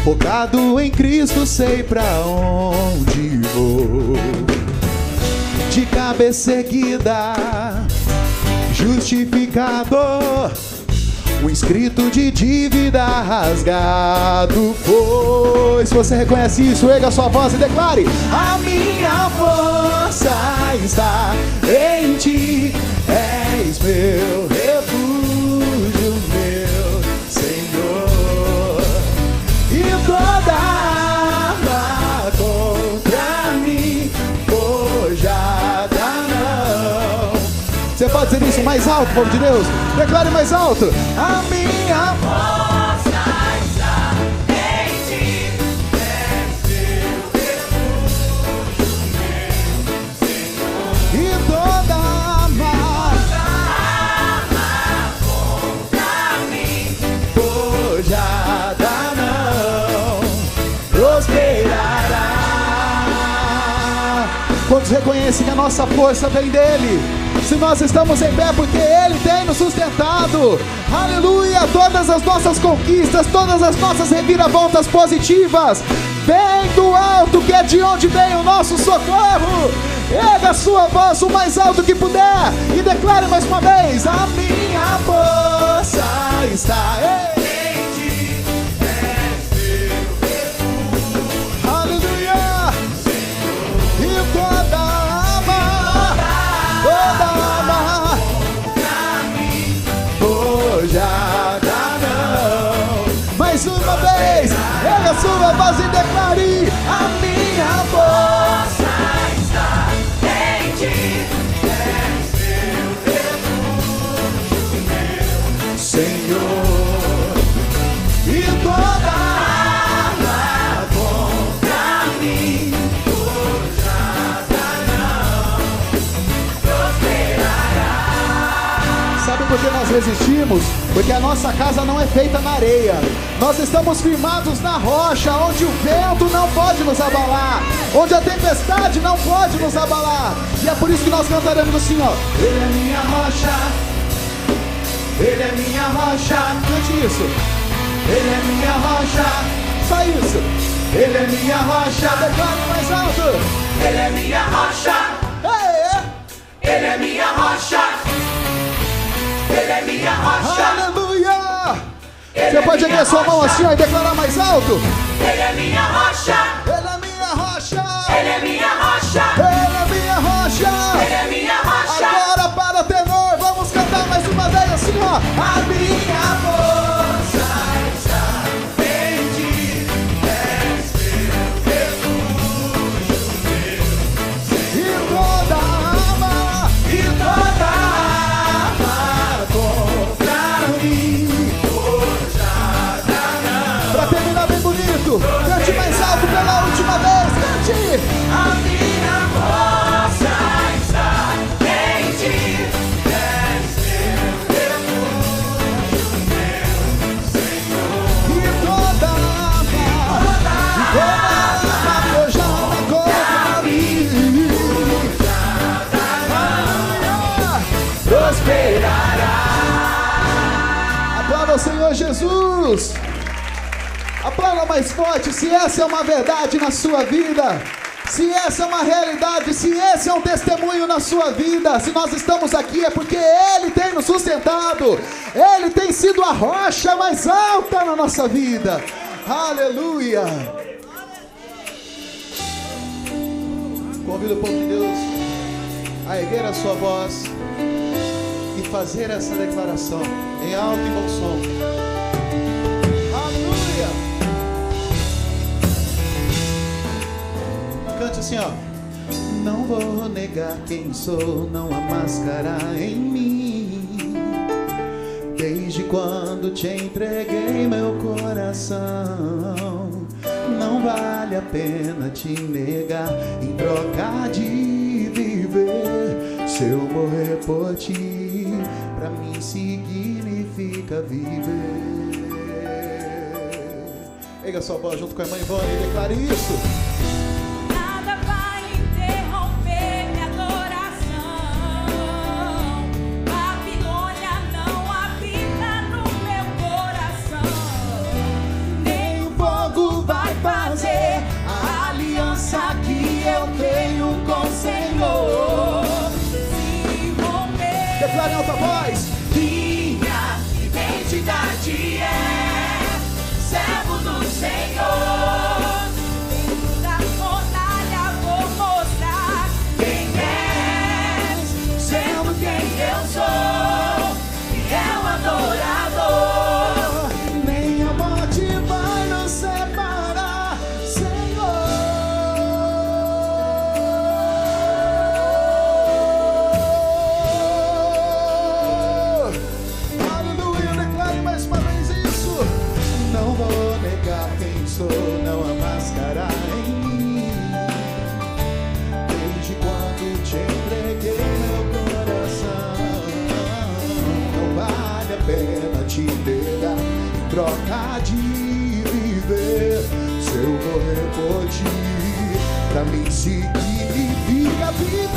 Focado em Cristo, sei pra onde vou. De cabeça erguida, justificado, o escrito de dívida rasgado foi. Se você reconhece isso, erga sua voz e declare: a minha força está em ti, és meu refúgio, meu Senhor. E toda arma contra mim forjada não. Você pode dizer isso mais alto, povo de Deus? Declare mais alto: a minha força está em ti, és meu refúgio, meu Senhor. E toda arma contra mim forjada não prosperará. Quantos reconhecem que a nossa força vem dele? Se nós estamos em pé, porque Ele tem nos sustentado. Aleluia! Todas as nossas conquistas, todas as nossas reviravoltas positivas vêm do alto, que é de onde vem o nosso socorro. Erga a sua voz o mais alto que puder e declare mais uma vez: a minha força está em ti, és meu refúgio. Aleluia! E toda arma forjada não. Mais uma vez, erga a sua voz e declare: a minha força está em ti, és meu refúgio, meu Senhor. E toda arma contra mim forjada não prosperará. Sabe por que nós resistimos? Porque a nossa casa não é feita na areia. Nós estamos firmados na rocha, onde o vento não pode nos abalar, onde a tempestade não pode nos abalar. E é por isso que nós cantaremos assim, ó: Ele é minha rocha, Ele é minha rocha. Cante isso: Ele é minha rocha. Só isso: Ele é minha rocha. Declare mais alto: Ele é minha rocha. Ele é minha rocha. Ele é minha rocha. Aleluia! Você pode erguer sua mão assim, ó, e declarar mais alto: Ele é minha rocha. Ele é minha rocha. Ele é minha rocha. Ele é minha rocha. Ele é minha rocha. Agora para o tenor, vamos cantar mais uma vez assim, ó: a minha força está em ti, és meu refúgio, meu Senhor. E toda arma, contra mim forjada não. Pra terminar bem bonito, cante mais alto pela última vez, cante: a minha força está em ti, és meu refúgio, meu Senhor. E toda arma forjada contra mim prosperará. Aplauda o Senhor Jesus. Aplauda mais forte, se essa é uma verdade na sua vida, se essa é uma realidade, se esse é um testemunho na sua vida. Se nós estamos aqui é porque Ele tem nos sustentado, Ele tem sido a rocha mais alta na nossa vida. Aleluia. Convido o povo de Deus a erguer a sua voz e fazer essa declaração em alto e bom som. Aleluia! Cante assim, ó: não vou negar quem sou, não há máscara em mim. Desde quando te entreguei meu coração, não vale a pena te negar em troca de viver. Se eu morrer por ti, pra mim significa viver. Pega sua voz junto com a irmã Ivone e declare isso. Nada vai interromper minha adoração. Babilônia não habita no meu coração. Nem o fogo sou não há máscara em mim. Desde quando te entreguei meu coração, não vale a pena te entregar em troca de viver. Se eu morrer por ti, pra mim significa viver.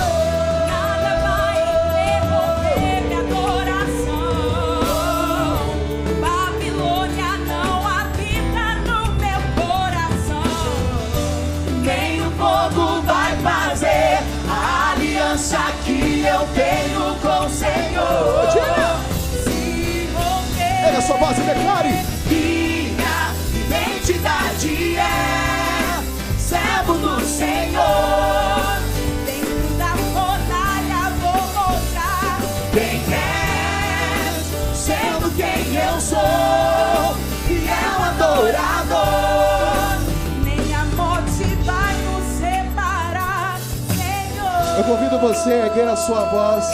Que eu tenho com o Senhor. Se romper, pega a sua voz e declare: minha identidade é servo do Senhor. Dentro da fornalha vou mostrar Quem és, sendo quem eu sou, fiel adorador. nem a morte vai nos separar, Senhor. eu convido você a erguer a sua voz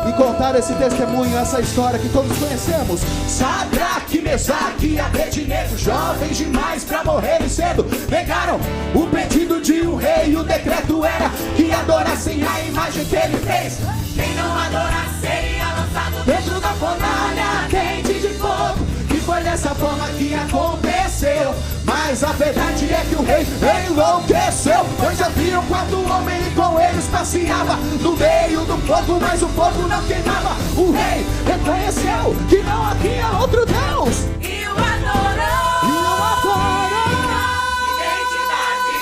e contar esse testemunho, essa história que todos conhecemos. Sadraque, Mesaque e Abednego, jovens demais pra morrerem cedo, negaram o pedido de um rei. O decreto era que adorassem a imagem que ele fez. Quem não adorar seria lançado dentro da fornalha quente de fogo. E foi dessa forma que aconteceu. Mas a verdade é que o rei enlouqueceu, Pois já viram quando o homem com eles passeava no meio do fogo, mas o fogo não queimava. O rei reconheceu que não havia outro Deus. E o adorou. e eu adoro. Identidade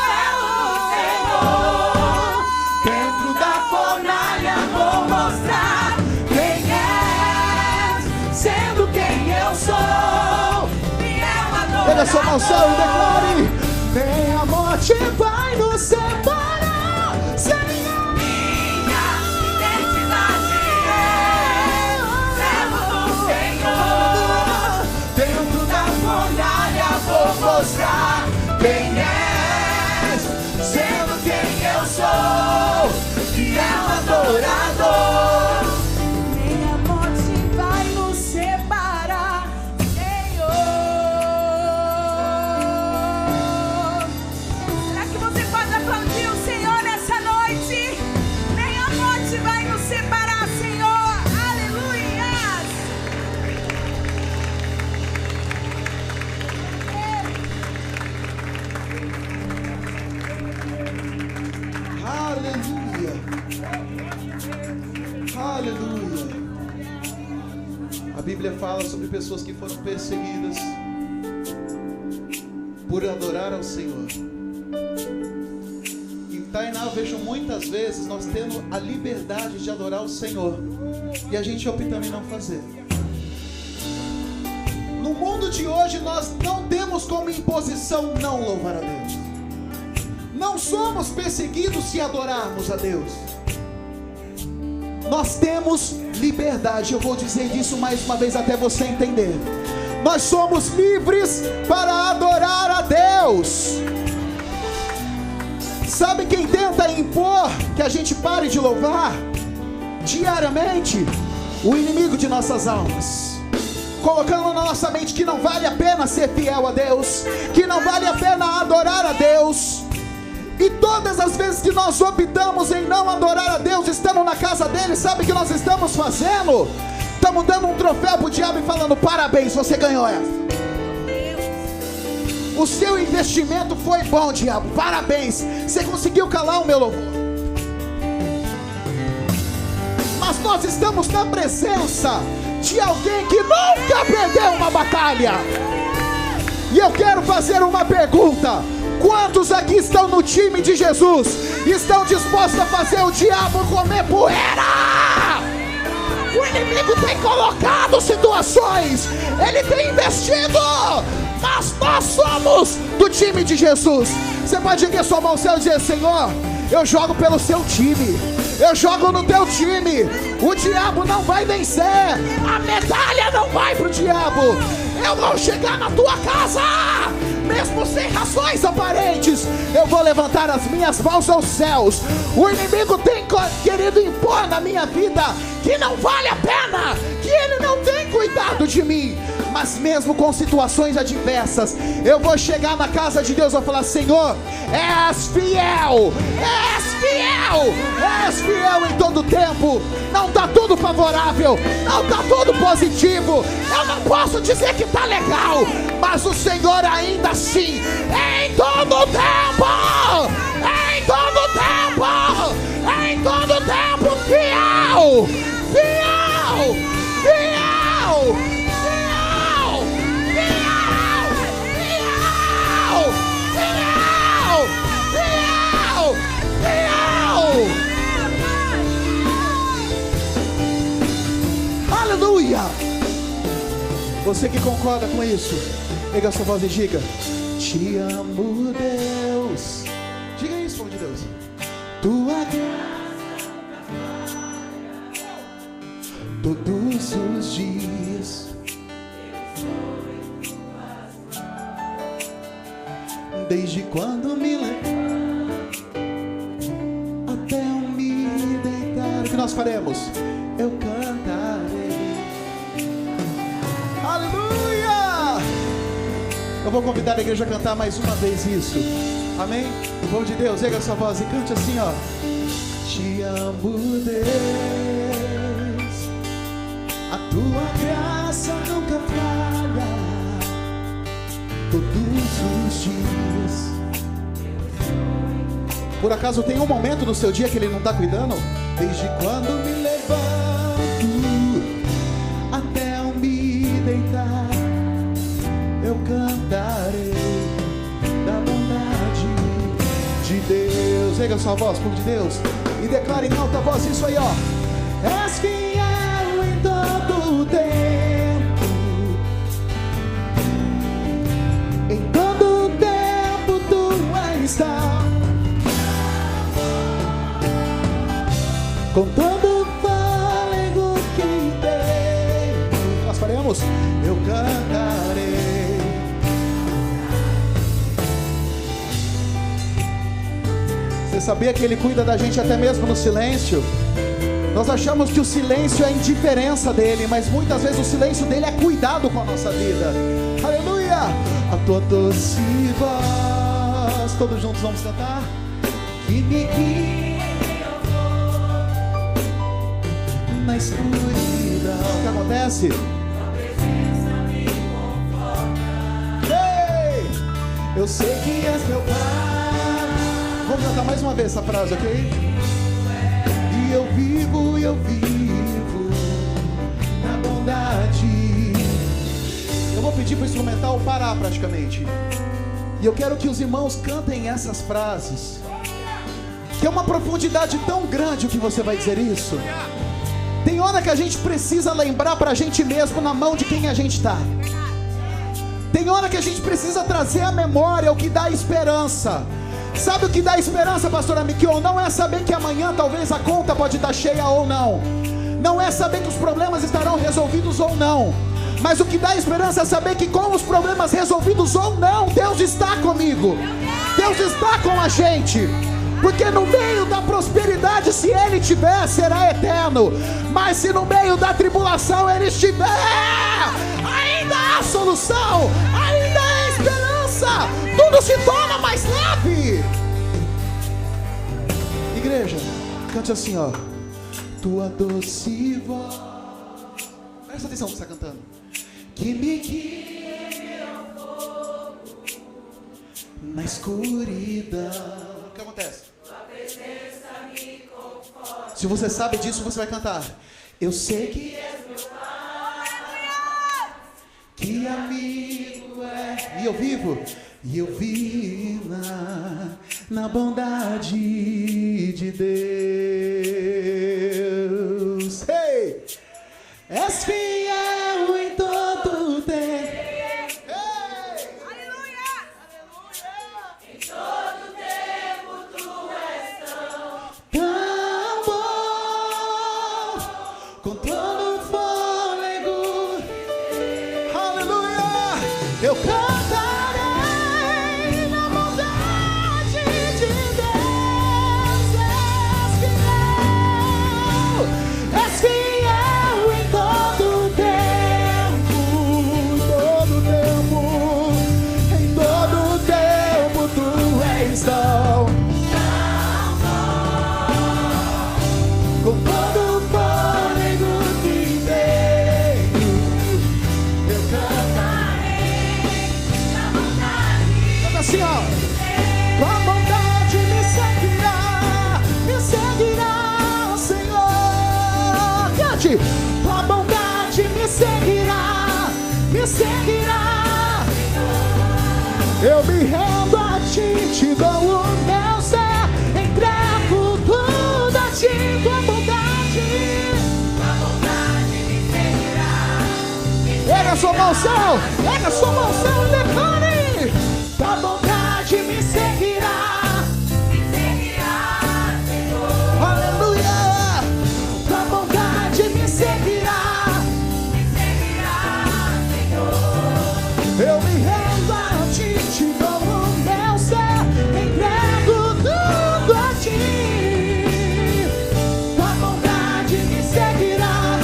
é o Senhor. Dentro da fornalha vou mostrar quem és, sendo quem eu sou. Fiel adorador. Pega a sua mão, céu, e declare: nem a morte vai nos separar, Senhor. Minha identidade é servo do Senhor. Dentro da fornalha vou mostrar quem és, sendo quem eu sou, fiel adorador. Nem a morte vai nos separar, Senhor. Será que você pode aplaudir o Senhor nessa noite? Nem a morte vai nos separar, Senhor. Aleluia. Aleluia. Aleluia. A Bíblia fala sobre pessoas que foram perseguidas por adorar ao Senhor. E Tainá, eu vejo muitas vezes nós tendo a liberdade de adorar o Senhor e a gente optando em não fazer. No mundo de hoje nós não temos como imposição não louvar a Deus. Não somos perseguidos se adorarmos a Deus. Nós temos liberdade. Eu vou dizer isso mais uma vez até você entender. Nós somos livres para adorar a Deus. Sabe quem tenta impor que a gente pare de louvar? Diariamente, o inimigo de nossas almas, colocando na nossa mente que não vale a pena ser fiel a Deus, que não vale a pena adorar a Deus. E todas as vezes que nós optamos em não adorar a Deus, estando na casa dele, sabe o que nós estamos fazendo? Estamos dando um troféu pro diabo e falando: parabéns, você ganhou essa. O seu investimento foi bom, diabo, parabéns, você conseguiu calar o meu louvor. Mas nós estamos na presença de alguém que nunca perdeu uma batalha. E eu quero fazer uma pergunta: quantos aqui estão no time de Jesus? Estão dispostos a fazer o diabo comer poeira? O inimigo tem colocado situações, ele tem investido, mas nós somos do time de Jesus. Você pode erguer sua mão ao céu e dizer: Senhor, eu jogo pelo seu time, eu jogo no teu time. O diabo não vai vencer, a medalha não vai pro diabo. Eu vou chegar na tua casa, mesmo sem razões aparentes, eu vou levantar as minhas mãos aos céus. O inimigo tem querido impor na minha vida que não vale a pena, que ele não tem cuidado de mim. Mas mesmo com situações adversas, eu vou chegar na casa de Deus e vou falar: Senhor, és fiel, és fiel, és fiel em todo tempo. Não está tudo favorável, não está tudo positivo, eu não posso dizer que está legal, mas o Senhor ainda assim, em todo tempo, em todo tempo, em todo tempo, fiel, fiel, fiel, fiel, fiel, fiel, fiel, fiel. Aleluia! Você que concorda com isso, pega a sua voz e diga: te amo, Deus. Diga isso, povo de Deus. Tua graça todos os dias, desde quando me levanto até eu me deitar. O que nós faremos? Eu cantarei. Aleluia! Eu vou convidar a igreja a cantar mais uma vez isso. Amém? O povo de Deus, erga a sua voz e cante assim, ó. Te amo, Deus, a tua graça nunca falha, todos os dias. Por acaso tem um momento no seu dia que ele não está cuidando? Desde quando me levanto até eu me deitar, eu cantarei da bondade de Deus. Erga sua voz, povo de Deus, e declare em alta voz isso aí, ó. És fiel em todo tempo, em todo tempo tu estás, com todo fôlego que tenho. Nós faremos, eu cantarei. Você sabia que Ele cuida da gente até mesmo no silêncio? Nós achamos que o silêncio é indiferença dEle, mas muitas vezes o silêncio dEle é cuidado com a nossa vida. Aleluia! A tua doce voz, todos juntos vamos cantar. Que me guia na escuridão. O que acontece? Tua presença me conforta. Ei! Eu sei que és meu Pai. Vamos cantar mais uma vez essa frase, ok? E eu vivo na bondade. Eu vou pedir para o instrumental parar praticamente. E eu quero que os irmãos cantem essas frases, que é uma profundidade tão grande o que você vai dizer isso. Tem hora que a gente precisa lembrar para a gente mesmo na mão de quem a gente está. Tem hora que a gente precisa trazer à memória o que dá esperança. Sabe o que dá esperança, pastora Miquion? Não é saber que amanhã talvez a conta pode estar cheia ou não. Não é saber que os problemas estarão resolvidos ou não. Mas o que dá esperança é saber que com os problemas resolvidos ou não, Deus está comigo. Deus está com a gente. Porque no meio da prosperidade, se Ele tiver, será eterno. Mas se no meio da tribulação Ele estiver, ainda há solução, ainda há esperança. Tudo se torna mais leve. Igreja, cante assim, ó. Tua doce voz, presta atenção no que você está cantando. Que me guia ao fogo na escuridão. O que acontece? Tua presença me conforta. Se você sabe disso, você vai cantar. Eu sei que és meu Pai, que amigo é. E eu vivo na bondade de Deus. Hey! És fiel em todo tempo. Hey! Aleluia! Em todo tempo tu és tão bom, com todo fôlego. Aleluia! Eu cantarei te dou o meu ser, entrego tudo a ti, tua bondade me seguirá. Erga sua mão, céu, erga sua mão, céu, e declare: tua bondade me seguirá, Senhor. Aleluia, tua bondade me seguirá, Senhor. Eu me rendo a ti, te dou o meu ser, entrego tudo a ti. Tua bondade me seguirá,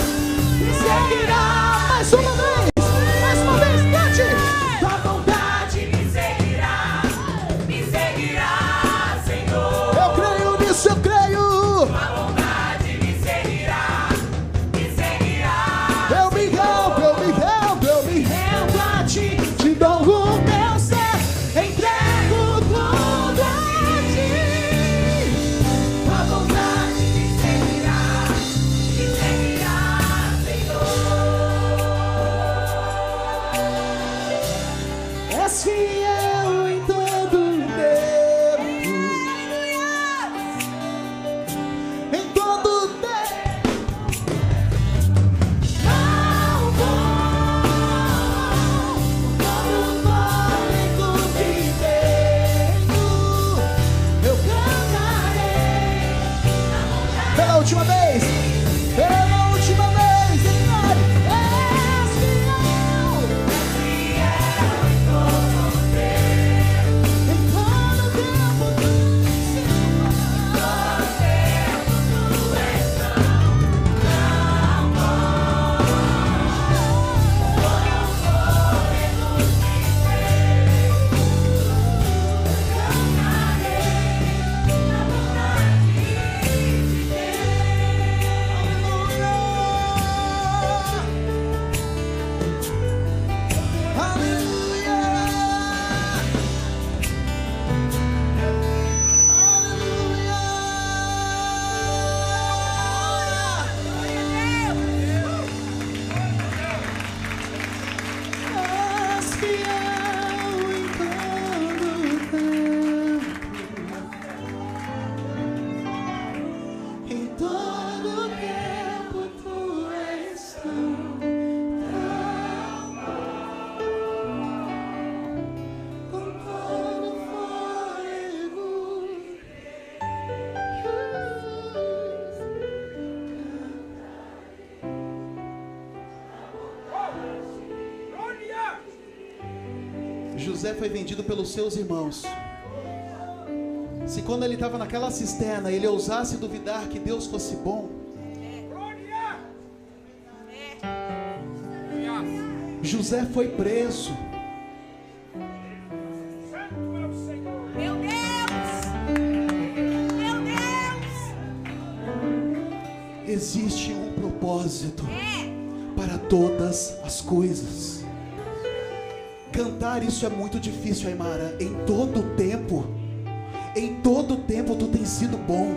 me seguirá. Mais uma vez, cante. Tua bondade me seguirá, Senhor. Eu creio nisso, eu creio. Tua bondade me seguirá, Eu me rendo, eu me rendo, eu me rendo a ti. Te dou o meu ser, entrego tudo a ti. Tua bondade me seguirá, Senhor. És fiel em todo tempo, em todo tempo. Não vou todo fôlego que tenho, eu cantarei pela última vez, pela última vez, declare: és fiel em todo tempo, tu és José foi vendido pelos seus irmãos. Se quando ele estava naquela cisterna ele ousasse duvidar que Deus fosse bom, José foi preso. Meu Deus! Meu Deus! Existe um propósito para todas as coisas. Cantar isso é muito difícil, Aimara. Em todo tempo tu tens sido bom.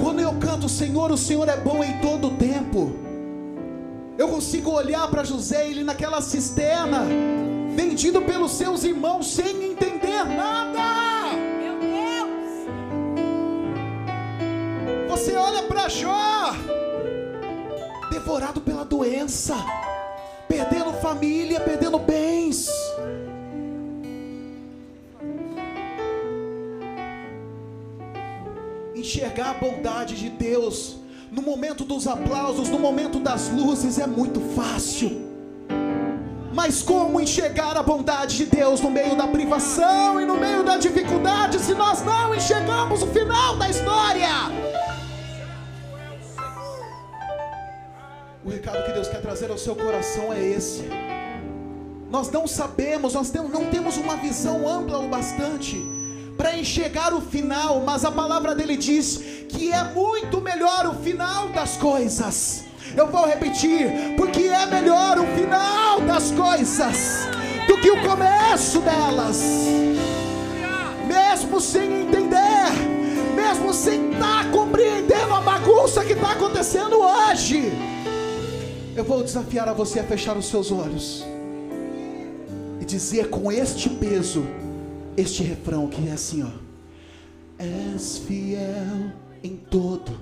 Quando eu canto o Senhor é bom em todo tempo. Eu consigo olhar para José, ele naquela cisterna, vendido pelos seus irmãos sem entender nada. Meu Deus! Você olha para Jó, devorado pela doença, perdendo família, perdendo bens. Enxergar a bondade de Deus no momento dos aplausos, no momento das luzes é muito fácil. Mas como enxergar a bondade de Deus no meio da privação e no meio da dificuldade, se nós não enxergamos o final da história? O recado que Deus quer trazer ao seu coração é esse. Nós não sabemos, não temos uma visão ampla o bastante para enxergar o final, mas a palavra dele diz que é muito melhor o final das coisas. Eu vou repetir, porque é melhor o final das coisas do que o começo delas. Mesmo sem entender, mesmo sem estar compreendendo a bagunça que está acontecendo hoje, eu vou desafiar a você a fechar os seus olhos e dizer com este peso: este refrão que é assim, ó. És fiel em todo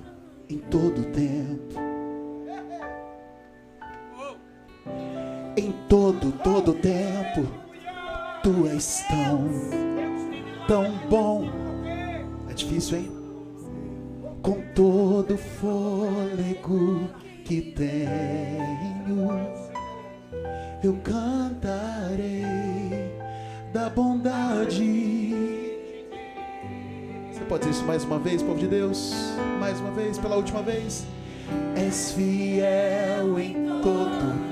tempo. Em todo tempo, tu és tão bom. É difícil, hein? Com todo fôlego que tenho, eu cantarei da bondade. Você pode dizer isso mais uma vez, povo de Deus? Mais uma vez, pela última vez. És fiel em todo.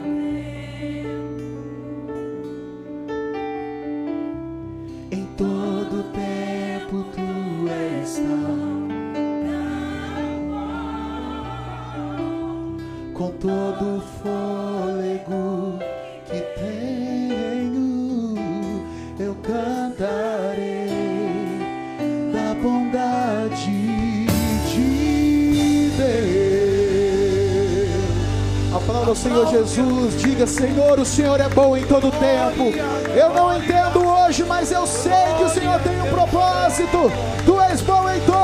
Em todo tempo tu és com todo fôlego que tenho, eu cantarei da bondade de Deus. Aplauda o Senhor Jesus, diga: Senhor, o Senhor é bom em todo tempo. Eu não entendo hoje, mas eu sei que o Senhor tem um propósito. Tu és bom em todo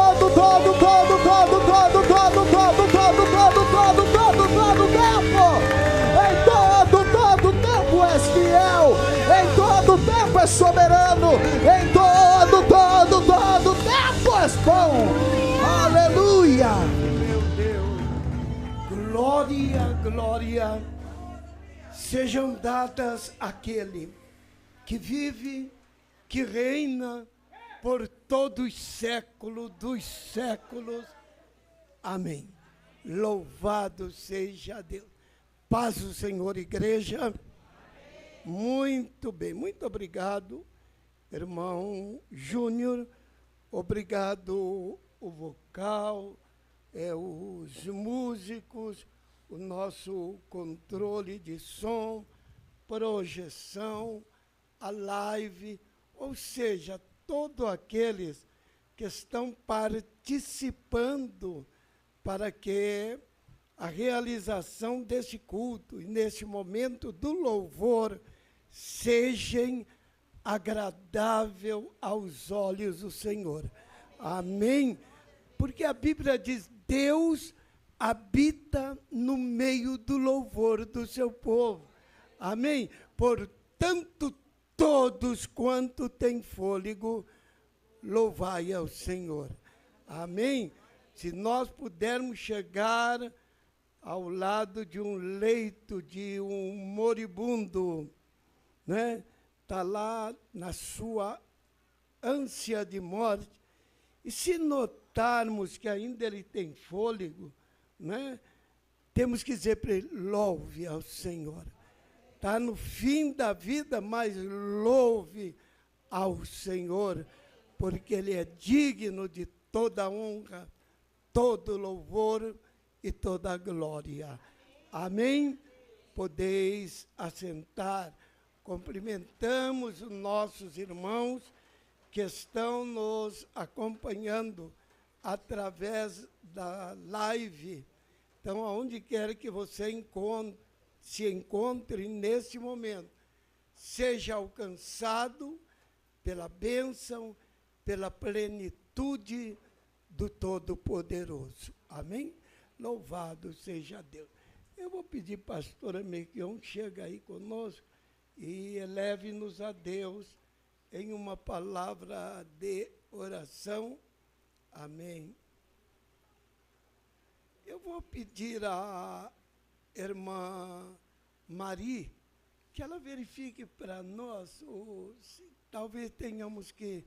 tempo és fiel, em todo tempo és soberano, em todo tempo és bom. Aleluia. Meu Deus, glória sejam dadas àquele que vive, que reina por todos os séculos dos séculos. Amém. Louvado seja Deus. Paz do Senhor, igreja. Amém. Muito bem, muito obrigado, irmão Júnior. Obrigado o vocal, os músicos, o nosso controle de som, projeção, a live, ou seja, todos aqueles que estão participando para que a realização desse culto e nesse momento do louvor sejam agradável aos olhos do Senhor. Amém? Porque a Bíblia diz: Deus habita no meio do louvor do seu povo. Amém? Portanto, todos quanto têm fôlego, louvai ao Senhor. Amém? Se nós pudermos chegar ao lado de um leito de um moribundo, né? Está lá na sua ânsia de morte, e se notarmos que ainda ele tem fôlego, né? Temos que dizer para ele: louve ao Senhor. Está no fim da vida, mas louve ao Senhor, porque Ele é digno de toda honra, todo louvor e toda glória. Amém? Podeis assentar. Cumprimentamos os nossos irmãos que estão nos acompanhando através da live. Então, aonde quer que você se encontre neste momento, seja alcançado pela bênção, pela plenitude do Todo-Poderoso. Amém? Louvado seja Deus. Eu vou pedir, pastora Mequion, chega aí conosco e eleve-nos a Deus em uma palavra de oração. Amém. Eu vou pedir à irmã Mari que ela verifique para nós, talvez tenhamos que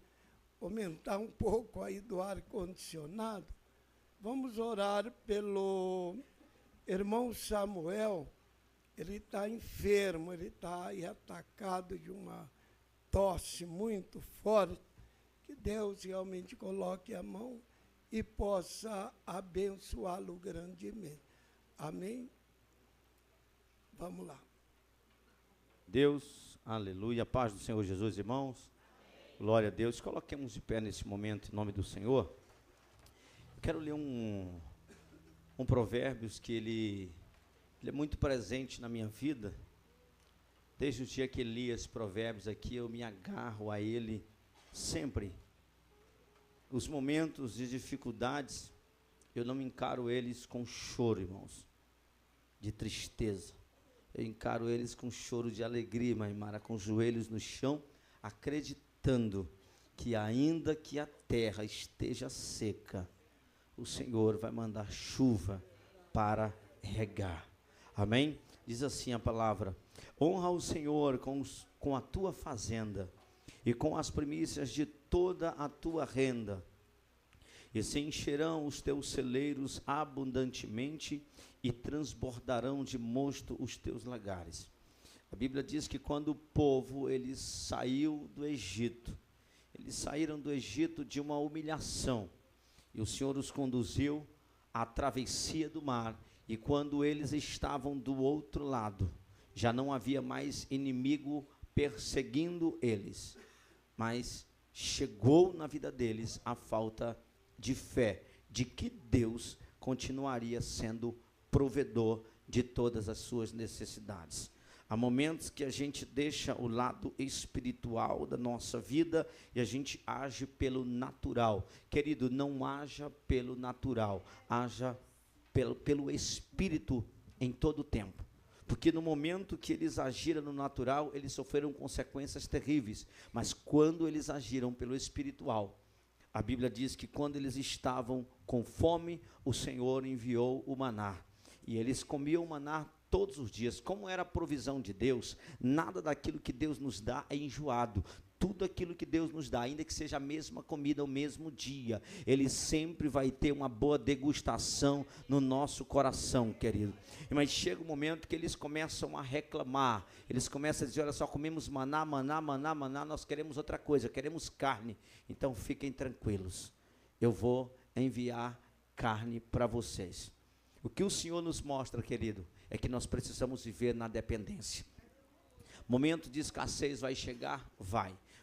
aumentar um pouco aí do ar-condicionado. Vamos orar pelo irmão Samuel. Ele está enfermo, ele está aí atacado de uma tosse muito forte. Que Deus realmente coloque a mão e possa abençoá-lo grandemente. Amém? Vamos lá. Deus, aleluia, paz do Senhor Jesus, irmãos. Glória a Deus. Coloquemos de pé nesse momento, em nome do Senhor. Eu quero ler um Provérbios que ele é muito presente na minha vida. Desde o dia que ele lia esse Provérbios aqui, eu me agarro a ele sempre, os momentos de dificuldades, eu não encaro eles com choro, irmãos, de tristeza. Eu encaro eles com choro de alegria, irmã Mara, com os joelhos no chão, acreditando que ainda que a terra esteja seca, o Senhor vai mandar chuva para regar. Amém? Diz assim a palavra: honra o Senhor com a tua fazenda e com as primícias de toda a tua renda, e se encherão os teus celeiros abundantemente e transbordarão de mosto os teus lagares. A Bíblia diz que quando o povo ele saiu do Egito, eles saíram do Egito de uma humilhação, e o Senhor os conduziu à travessia do mar, e quando eles estavam do outro lado, já não havia mais inimigo perseguindo eles, mas chegou na vida deles a falta de fé, de que Deus continuaria sendo provedor de todas as suas necessidades. Há momentos que a gente deixa o lado espiritual da nossa vida e a gente age pelo natural. Querido, não haja pelo natural, haja pelo espírito em todo o tempo. Porque no momento que eles agiram no natural, eles sofreram consequências terríveis. Mas quando eles agiram pelo espiritual, a Bíblia diz que quando eles estavam com fome, o Senhor enviou o maná. E eles comiam o maná todos os dias. Como era a provisão de Deus, nada daquilo que Deus nos dá é enjoado. Tudo aquilo que Deus nos dá, ainda que seja a mesma comida, o mesmo dia, Ele sempre vai ter uma boa degustação no nosso coração, querido. Mas chega um momento que eles começam a reclamar, eles começam a dizer: olha só, comemos maná, nós queremos outra coisa, queremos carne. Então fiquem tranquilos, eu vou enviar carne para vocês. O que o Senhor nos mostra, querido, é que nós precisamos viver na dependência. Momento de escassez vai chegar?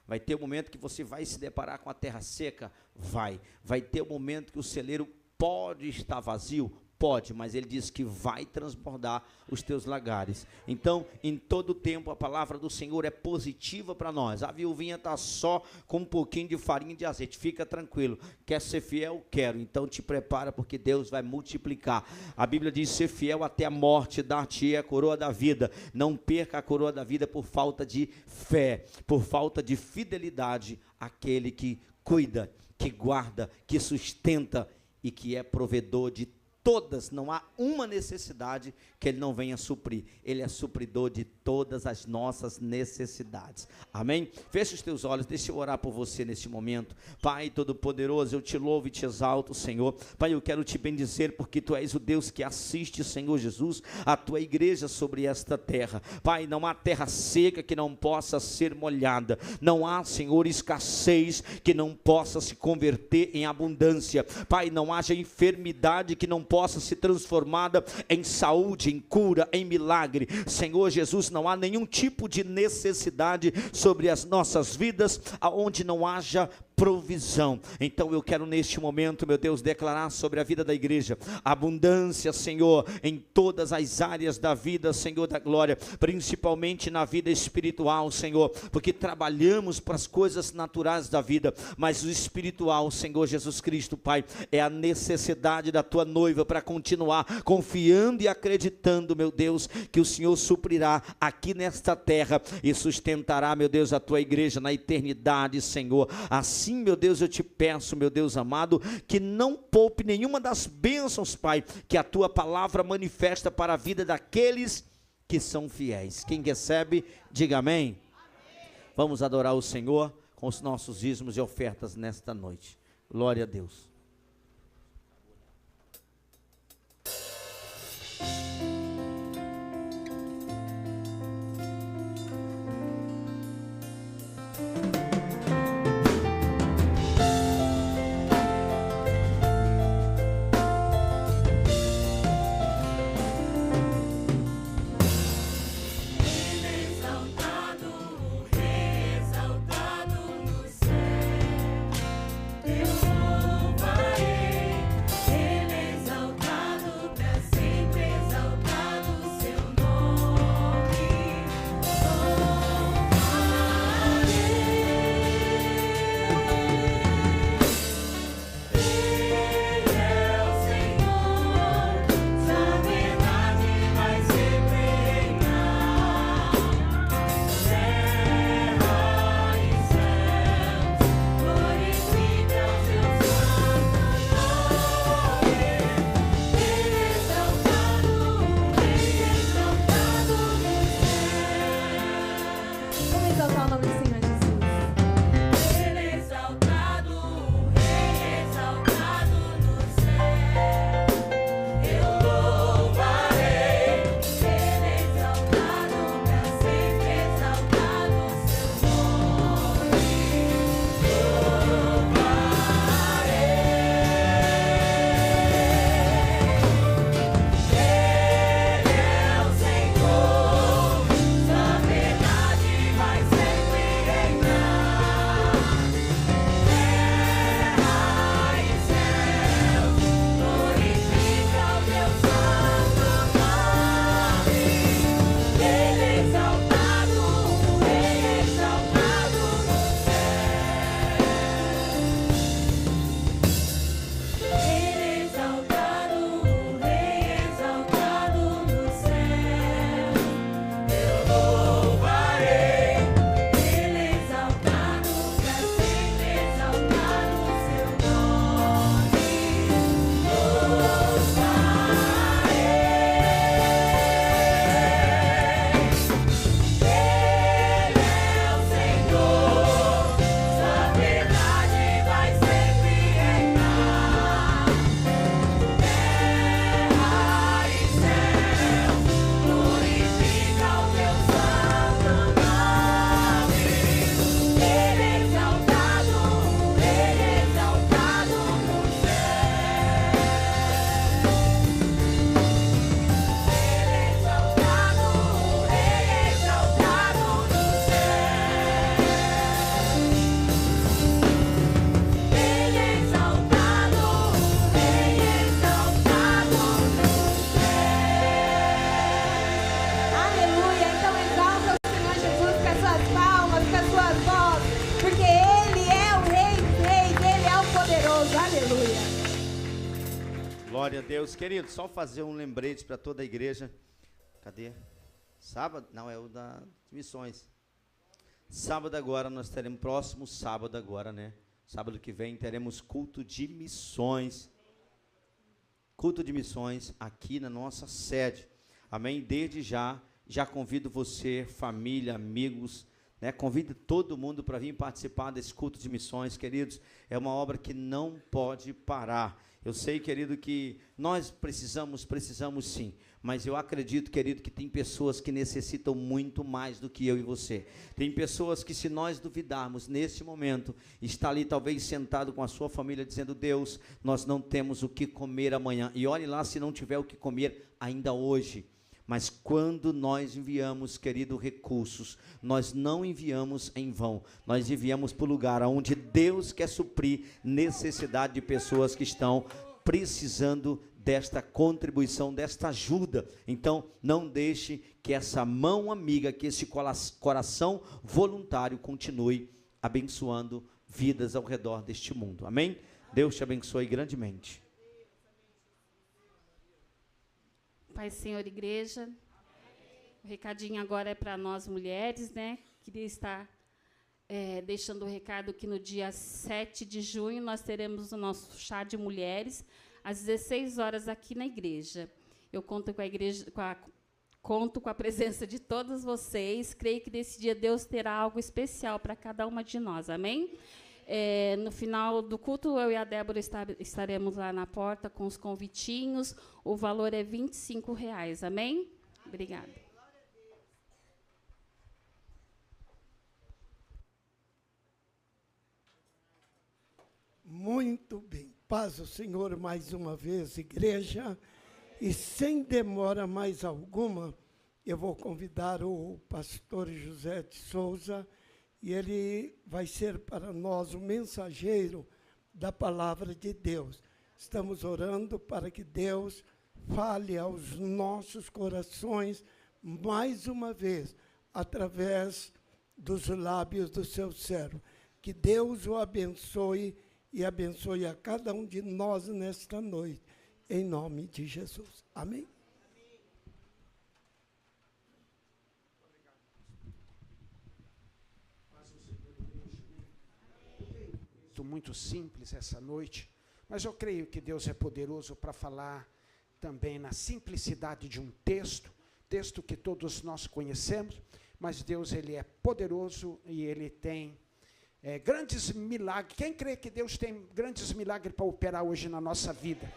Vai ter um momento que você vai se deparar com a terra seca? Vai ter um momento que o celeiro pode estar vazio? Pode, mas ele diz que vai transbordar os teus lagares. Então, em todo tempo, a palavra do Senhor é positiva para nós. A viuvinha está só com um pouquinho de farinha e de azeite. Fica tranquilo. Quer ser fiel? Quero. Então, te prepara, porque Deus vai multiplicar. A Bíblia diz: ser fiel até a morte, dar-te a coroa da vida. Não perca a coroa da vida por falta de fé, por falta de fidelidade àquele que cuida, que guarda, que sustenta e que é provedor de todas. Não há uma necessidade que Ele não venha suprir. Ele é supridor de todas as nossas necessidades. Amém? Feche os teus olhos, deixa eu orar por você neste momento. Pai Todo-Poderoso, eu te louvo e te exalto, Senhor. Pai, eu quero te bendizer porque Tu és o Deus que assiste, Senhor Jesus, a Tua igreja sobre esta terra. Pai, não há terra seca que não possa ser molhada. Não há, Senhor, escassez que não possa se converter em abundância. Pai, não haja enfermidade que não possa ser transformada em saúde, em cura, em milagre. Senhor Jesus, não há nenhum tipo de necessidade sobre as nossas vidas aonde não haja provisão. Então eu quero neste momento, meu Deus, declarar sobre a vida da igreja abundância, Senhor, em todas as áreas da vida, Senhor da glória, principalmente na vida espiritual, Senhor, porque trabalhamos para as coisas naturais da vida, mas o espiritual, Senhor Jesus Cristo, Pai, é a necessidade da Tua noiva para continuar confiando e acreditando, meu Deus, que o Senhor suprirá aqui nesta terra e sustentará, meu Deus, a Tua igreja na eternidade, Senhor. Assim, meu Deus, eu te peço, meu Deus amado, que não poupe nenhuma das bênçãos, Pai, que a Tua palavra manifesta para a vida daqueles que são fiéis. Quem recebe, diga amém. Vamos adorar o Senhor com os nossos dízimos e ofertas nesta noite. Glória a Deus. Exaltado no céu, teu exaltar o nome do Senhor Jesus. Ele é exaltado, o Rei é exaltado no céu. Eu louvarei. Ele é exaltado, pra sempre exaltado o seu nome. Louvarei. Ele é o Senhor, sua verdade vai sempre reinar. Terra e céu, glorifica o teu santo nome. Ele é exaltado, o Rei é exaltado no céu. Ele é exaltado, o Rei é exaltado no céu. Eu louvarei. Ele é exaltado, pra sempre exaltado o seu nome. Ele é o Senhor, sua verdade vai sempre reinar. Terra e céu, glorifica o teu santo nome. Ele é exaltado, o Rei é exaltado no céu. Ele é exaltado, o Rei é exaltado no céu. Ele é exaltado, o Rei é exaltado no céu. Aleluia. Então exalta o Senhor Jesus com as suas palmas, com as suas vozes, porque Ele é o Rei dos Reis, Ele é o poderoso. Aleluia. Glória a Deus. Querido, só fazer um lembrete para toda a igreja. Cadê? Sábado? Não, é o das missões. Sábado agora, nós teremos, próximo sábado agora, né? Sábado que vem teremos culto de missões. Culto de missões aqui na nossa sede. Amém? Desde já convido você, família, amigos, né? Convido todo mundo para vir participar desse culto de missões, queridos. É uma obra que não pode parar. Eu sei, querido, que nós precisamos sim, mas eu acredito, querido, que tem pessoas que necessitam muito mais do que eu e você. Tem pessoas que, se nós duvidarmos, neste momento, está ali talvez sentado com a sua família, dizendo: Deus, nós não temos o que comer amanhã. E olhe lá se não tiver o que comer ainda hoje. Mas quando nós enviamos, querido, recursos, nós não enviamos em vão. Nós enviamos para o lugar onde Deus quer suprir necessidade de pessoas que estão precisando desta contribuição, desta ajuda. Então, não deixe que essa mão amiga, que esse coração voluntário continue abençoando vidas ao redor deste mundo. Amém? Deus te abençoe grandemente. Pai, Senhor, igreja, o recadinho agora é para nós mulheres, né? Queria estar deixando o recado que no dia 7 de junho nós teremos o nosso chá de mulheres, às 16 horas aqui na igreja. Eu conto com a igreja, conto com a presença de todos vocês. Creio que nesse dia Deus terá algo especial para cada uma de nós, amém? No final do culto, eu e a Débora estaremos lá na porta com os convitinhos. O valor é R$25, amém? Obrigada. Muito bem. Paz ao Senhor mais uma vez, igreja. E sem demora mais alguma, eu vou convidar o pastor José de Souza, e ele vai ser para nós o mensageiro da palavra de Deus. Estamos orando para que Deus fale aos nossos corações mais uma vez, através dos lábios do seu servo. Que Deus o abençoe e abençoe a cada um de nós nesta noite, em nome de Jesus. Amém? Muito simples essa noite, mas eu creio que Deus é poderoso para falar também na simplicidade de um texto que todos nós conhecemos. mas Deus, Ele é poderoso e Ele tem grandes milagres. Quem crê que Deus tem grandes milagres para operar hoje na nossa vida?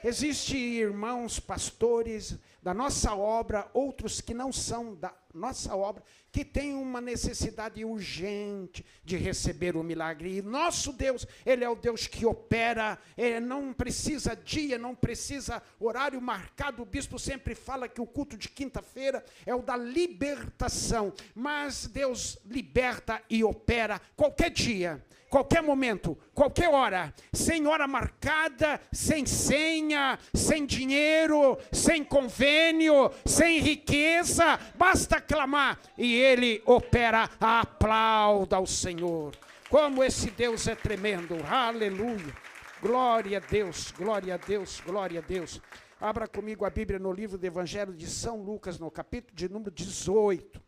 Existem irmãos, pastores da nossa obra, outros que não são da nossa obra, que têm uma necessidade urgente de receber o milagre. E nosso Deus, Ele é o Deus que opera, Ele não precisa dia, não precisa horário marcado. O bispo sempre fala que o culto de quinta-feira é o da libertação. Mas Deus liberta e opera qualquer dia, qualquer momento, qualquer hora, sem hora marcada, sem senha, sem dinheiro, sem convênio, sem riqueza, basta clamar e Ele opera. Aplauda ao Senhor. Como esse Deus é tremendo, aleluia, glória a Deus, glória a Deus, glória a Deus. Abra comigo a Bíblia no livro do Evangelho de São Lucas, no capítulo de número 18.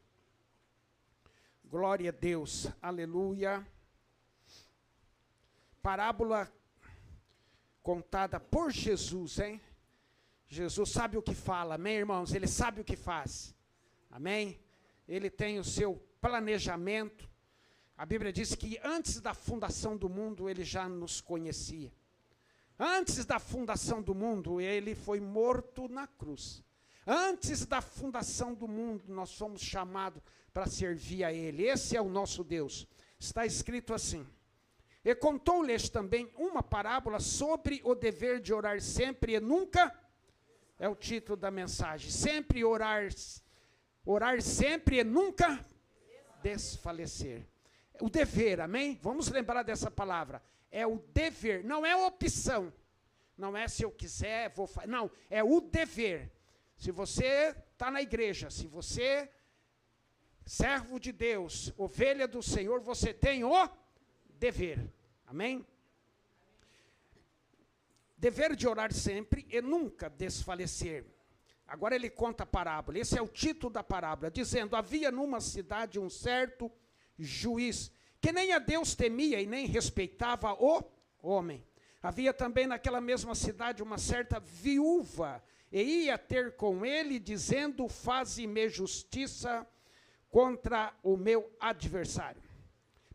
Glória a Deus, aleluia. Parábola contada por Jesus, hein? Jesus sabe o que fala, amém, irmãos? Ele sabe o que faz, amém? Ele tem o seu planejamento. A Bíblia diz que antes da fundação do mundo, Ele já nos conhecia. Antes da fundação do mundo, Ele foi morto na cruz. Antes da fundação do mundo, nós somos chamados para servir a Ele. Esse é o nosso Deus. Está escrito assim: e contou-lhes também uma parábola sobre o dever de orar sempre e nunca, é o título da mensagem, sempre orar sempre e nunca desfalecer. O dever, amém? Vamos lembrar dessa palavra, é o dever, não é opção, não é se eu quiser, vou fazer, não, é o dever. Se você está na igreja, se você, servo de Deus, ovelha do Senhor, você tem o dever. Amém? Dever de orar sempre e nunca desfalecer. Agora ele conta a parábola. Esse é o título da parábola, dizendo: havia numa cidade um certo juiz, que nem a Deus temia e nem respeitava o homem. Havia também naquela mesma cidade uma certa viúva, e ia ter com ele, dizendo: faze-me justiça contra o meu adversário.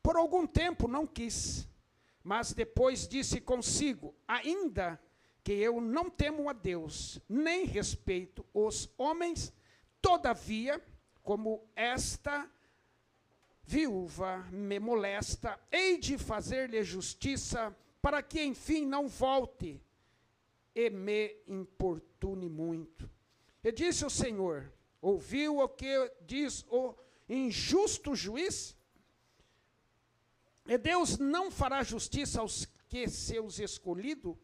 Por algum tempo não quis, mas depois disse consigo: ainda que eu não temo a Deus, nem respeito os homens, todavia, como esta viúva me molesta, hei de fazer-lhe justiça, para que enfim não volte e me importune muito. E disse o Senhor: ouviu o que diz o injusto juiz? E Deus não fará justiça aos que seus escolhidos?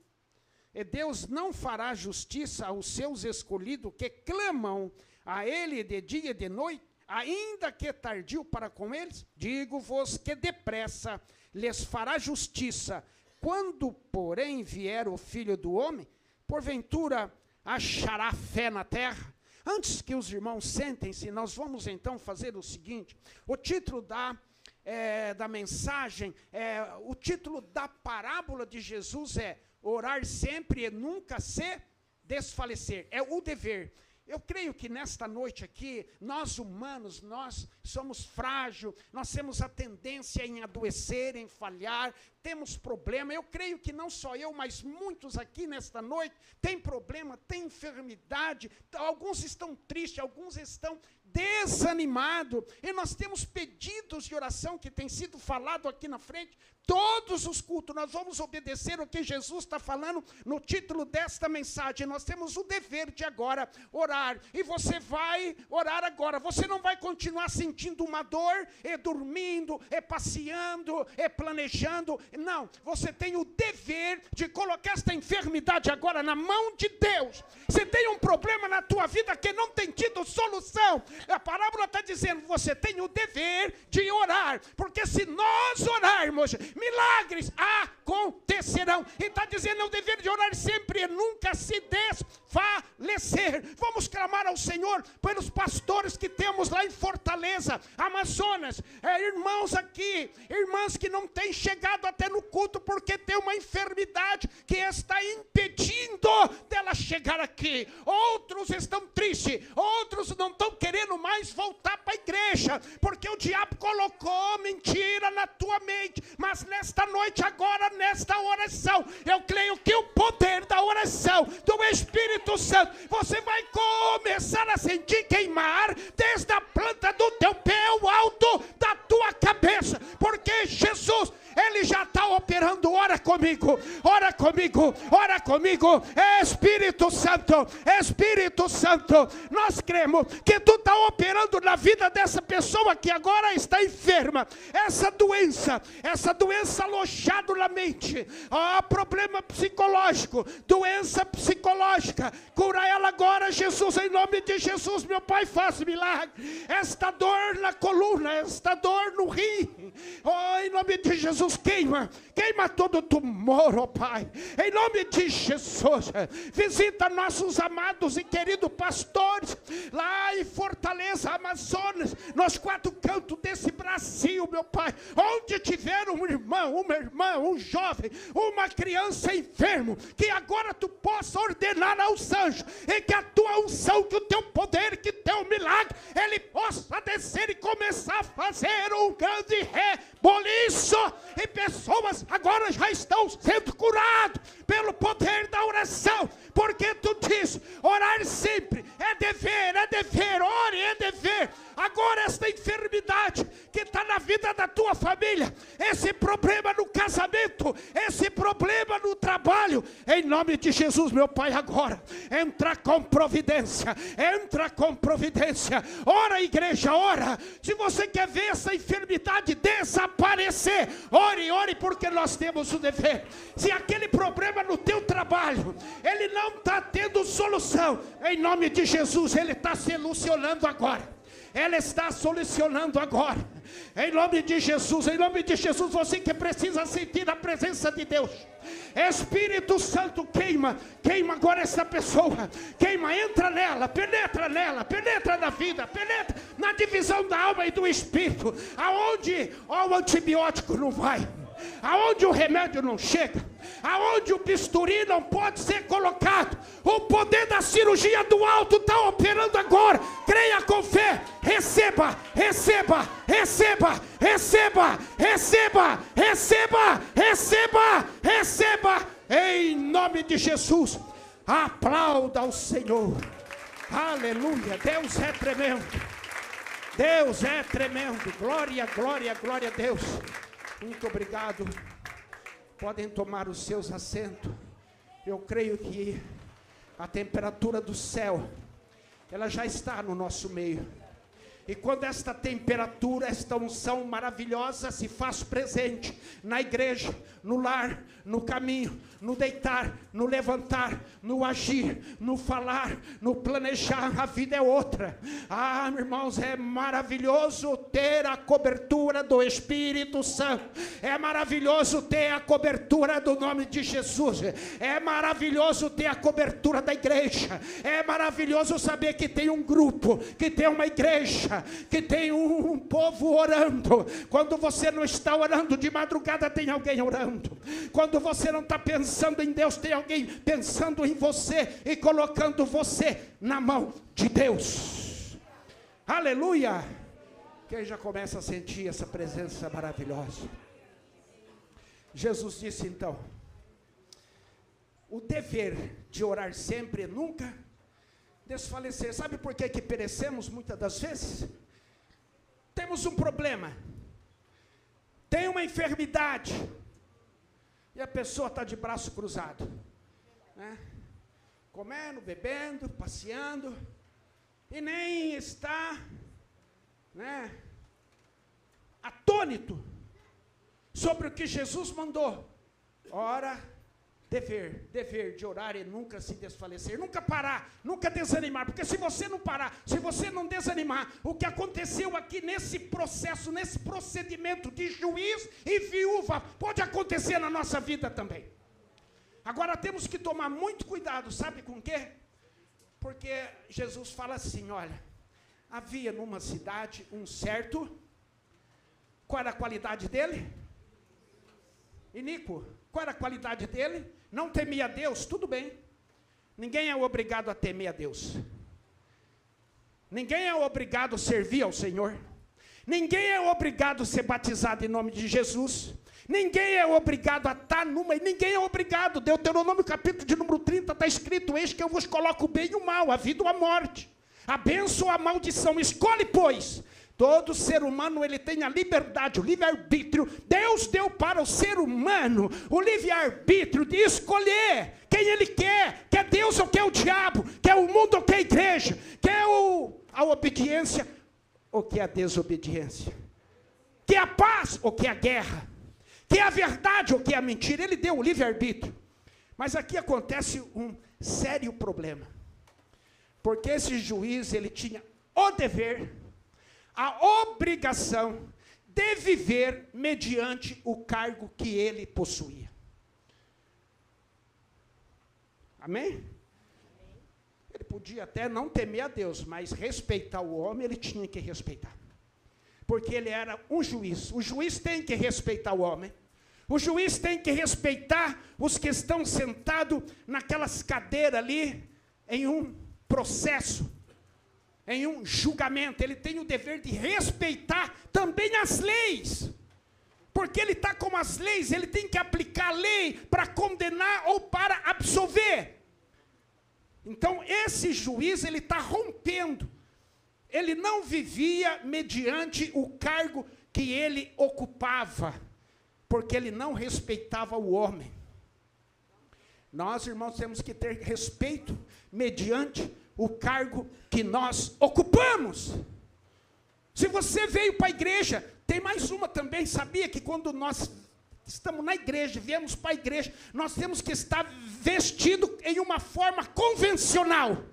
E Deus não fará justiça aos seus escolhidos que clamam a Ele de dia e de noite, ainda que tardio para com eles? Digo-vos que depressa lhes fará justiça. Quando, porém, vier o Filho do Homem, porventura achará fé na terra? Antes que os irmãos sentem-se, nós vamos então fazer o seguinte: o título da mensagem, o título da parábola de Jesus é orar sempre e nunca se desfalecer. É o dever. Eu creio que nesta noite aqui, nós humanos, nós somos frágeis, nós temos a tendência em adoecer, em falhar, temos problema. Eu creio que não só eu, mas muitos aqui nesta noite têm problema, têm enfermidade, alguns estão tristes, alguns estão desanimados, e nós temos pedidos de oração que tem sido falado aqui na frente. Todos os cultos nós vamos obedecer o que Jesus está falando no título desta mensagem. Nós temos o dever de agora orar, e você vai orar agora. Você não vai continuar sentindo uma dor, e dormindo, e passeando, e planejando. Não, você tem o dever de colocar esta enfermidade agora na mão de Deus. Você tem um problema na tua vida que não tem tido solução. A parábola está dizendo: você tem o dever de orar, porque se nós orarmos, milagres acontecerão. E está dizendo, é o dever de orar sempre e nunca se desfalecer. Vamos clamar ao Senhor pelos pastores que temos lá em Fortaleza, Amazonas, irmãos aqui, irmãs que não têm chegado até no culto porque tem uma enfermidade que está impedindo dela chegar aqui. Outros estão tristes, outros não estão querendo mais voltar para a igreja, porque o diabo colocou mentira na tua mente. Mas nesta noite agora, nesta oração, eu creio que o poder da oração do Espírito Santo, você vai começar a sentir queimar desde a planta do teu pé ao alto da tua cabeça, porque Jesus, Ele já está operando. Ora comigo, ora comigo, ora comigo. Espírito Santo, Espírito Santo, nós cremos que tu está operando na vida dessa pessoa que agora está enferma. Essa doença alojada na mente, problema psicológico, doença psicológica, cura ela agora, Jesus, em nome de Jesus, meu Pai, faz milagre. Esta dor na coluna, esta dor no rim, em nome de Jesus, queima todo tumor, Pai, em nome de Jesus. Visita nossos amados e queridos pastores lá em Fortaleza, Amazonas, nos 4 cantos desse Brasil, meu Pai, onde tiver um irmão, uma irmã, um jovem, uma criança enfermo, que agora tu possa ordenar aos anjos, e que a tua unção, que o teu poder, que teu milagre, ele possa descer e começar a fazer um grande reboliço, e pessoas agora já estão sendo curadas pelo poder da oração, porque tu diz, orar sempre é dever, ore é dever. Agora esta enfermidade que está na vida da tua família, esse problema no casamento, esse problema no trabalho, em nome de Jesus, meu Pai, agora entra com providência, ora igreja, ora. Se você quer ver essa enfermidade desaparecer, ore, porque nós temos o dever. Se aquele problema no teu trabalho, ele não está tendo solução, em nome de Jesus, ele está solucionando agora. Ela está solucionando agora, em nome de Jesus, você que precisa sentir a presença de Deus, Espírito Santo, queima agora essa pessoa, entra nela, penetra na vida, penetra na divisão da alma e do espírito, aonde o antibiótico não vai, aonde o remédio não chega, aonde o bisturi não pode ser colocado, o poder da cirurgia do alto está operando agora. Creia com fé, receba, em nome de Jesus. Aplauda ao Senhor, aleluia. Deus é tremendo, glória a Deus. Muito obrigado. Podem tomar os seus assentos. Eu creio que a temperatura do céu, ela já está no nosso meio. E quando esta temperatura, esta unção maravilhosa se faz presente na igreja, no lar, no caminho, no deitar, no levantar, no agir, no falar, no planejar, a vida é outra. Irmãos, é maravilhoso ter a cobertura do Espírito Santo, é maravilhoso ter a cobertura do nome de Jesus, é maravilhoso ter a cobertura da igreja, é maravilhoso saber que tem um grupo, que tem uma igreja, que tem um povo orando. Quando você não está orando de madrugada, tem alguém orando. Quando você não está pensando em Deus, tem alguém pensando em você e colocando você na mão de Deus. Aleluia! Quem já começa a sentir essa presença maravilhosa? Jesus disse então, o dever de orar sempre e nunca desfalecer. Sabe por que perecemos muitas das vezes? Temos um problema, tem uma enfermidade, e a pessoa está de braço cruzado, né? Comendo, bebendo, passeando, e nem está, né, atônito sobre o que Jesus mandou. Ora Dever de orar e nunca se desfalecer, nunca parar, nunca desanimar, porque se você não parar, se você não desanimar, o que aconteceu aqui nesse processo, nesse procedimento de juiz e viúva, pode acontecer na nossa vida também. Agora temos que tomar muito cuidado, sabe com o quê? Porque Jesus fala assim, olha, havia numa cidade um certo, qual era a qualidade dele? Iníquo. Qual era a qualidade dele? Não temia a Deus, tudo bem. Ninguém é obrigado a temer a Deus. Ninguém é obrigado a servir ao Senhor. Ninguém é obrigado a ser batizado em nome de Jesus. Ninguém é obrigado a estar numa... Ninguém é obrigado. Deuteronômio capítulo de número 30 está escrito, eis que eu vos coloco o bem e o mal, a vida ou a morte, a bênção ou a maldição. Escolhe, pois. Todo ser humano, ele tem a liberdade, o livre-arbítrio. Deus deu para o ser humano o livre-arbítrio de escolher quem ele quer Deus ou quer o diabo, quer o mundo ou quer a igreja, quer a obediência ou quer a desobediência, quer a paz ou quer a guerra, quer a verdade ou quer a mentira. Ele deu o livre-arbítrio. Mas aqui acontece um sério problema, porque esse juiz, ele tinha o dever, a obrigação de viver mediante o cargo que ele possuía. Amém? Ele podia até não temer a Deus, mas respeitar o homem, ele tinha que respeitar. Porque ele era um juiz. O juiz tem que respeitar o homem. O juiz tem que respeitar os que estão sentados naquelas cadeiras ali, em um processo, em um julgamento. Ele tem o dever de respeitar também as leis, porque ele está com as leis, ele tem que aplicar a lei para condenar ou para absolver. Então esse juiz, ele está rompendo, ele não vivia mediante o cargo que ele ocupava, porque ele não respeitava o homem. Nós, irmãos, temos que ter respeito mediante o cargo que nós ocupamos. Se você veio para a igreja, tem mais uma também, sabia que quando nós estamos na igreja, viemos para a igreja, nós temos que estar vestido em uma forma convencional,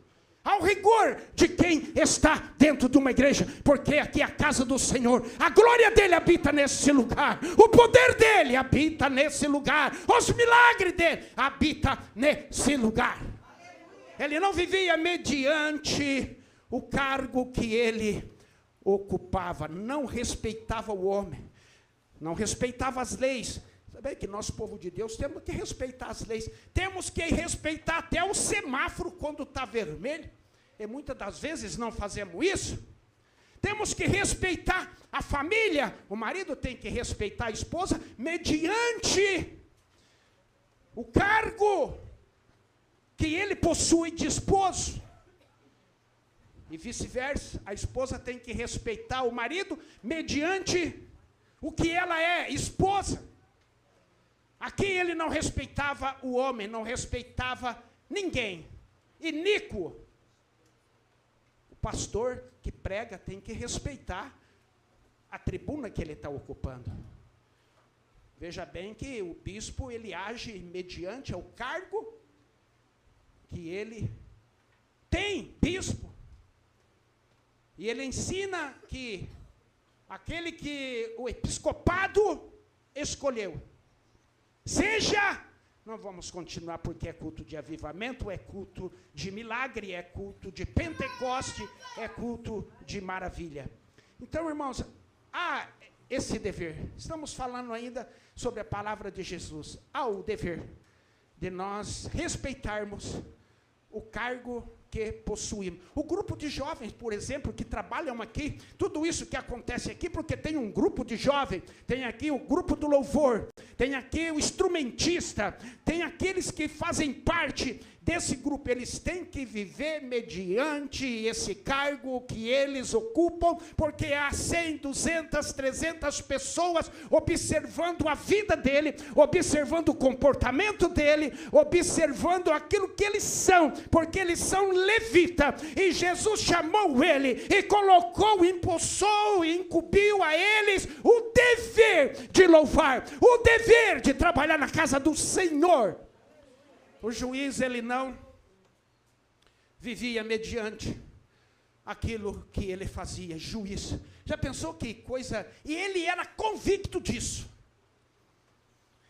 ao rigor de quem está dentro de uma igreja, porque aqui é a casa do Senhor, a glória dele habita nesse lugar, o poder dele habita nesse lugar, os milagres dele habitam nesse lugar. Ele não vivia mediante o cargo que ele ocupava, não respeitava o homem, não respeitava as leis. Sabe que nós, povo de Deus, temos que respeitar as leis, temos que respeitar até o semáforo quando está vermelho, e muitas das vezes não fazemos isso. Temos que respeitar a família, o marido tem que respeitar a esposa mediante o cargo que ele possui de esposo, e vice-versa, a esposa tem que respeitar o marido mediante o que ela é, esposa. Aqui ele não respeitava o homem, não respeitava ninguém. Iníquo. O pastor que prega tem que respeitar a tribuna que ele está ocupando. Veja bem que o bispo, ele age mediante o cargo que ele tem, bispo. E ele ensina que aquele que o episcopado escolheu, seja, não vamos continuar porque é culto de avivamento, é culto de milagre, é culto de Pentecoste, é culto de maravilha. Então, irmãos, há esse dever. Estamos falando ainda sobre a palavra de Jesus. Há o dever de nós respeitarmos o cargo que possuímos. O grupo de jovens, por exemplo, que trabalham aqui, tudo isso que acontece aqui, porque tem um grupo de jovens, tem aqui o grupo do louvor, tem aqui o instrumentista, tem aqueles que fazem parte desse grupo, eles têm que viver mediante esse cargo que eles ocupam, porque há 100, 200, 300 pessoas observando a vida dele, observando o comportamento dele, observando aquilo que eles são, porque eles são levita, e Jesus chamou ele e colocou, impulsou e incumbiu a eles o dever de louvar, o dever de trabalhar na casa do Senhor. O juiz, ele não vivia mediante aquilo que ele fazia, juiz. Já pensou que coisa? E ele era convicto disso.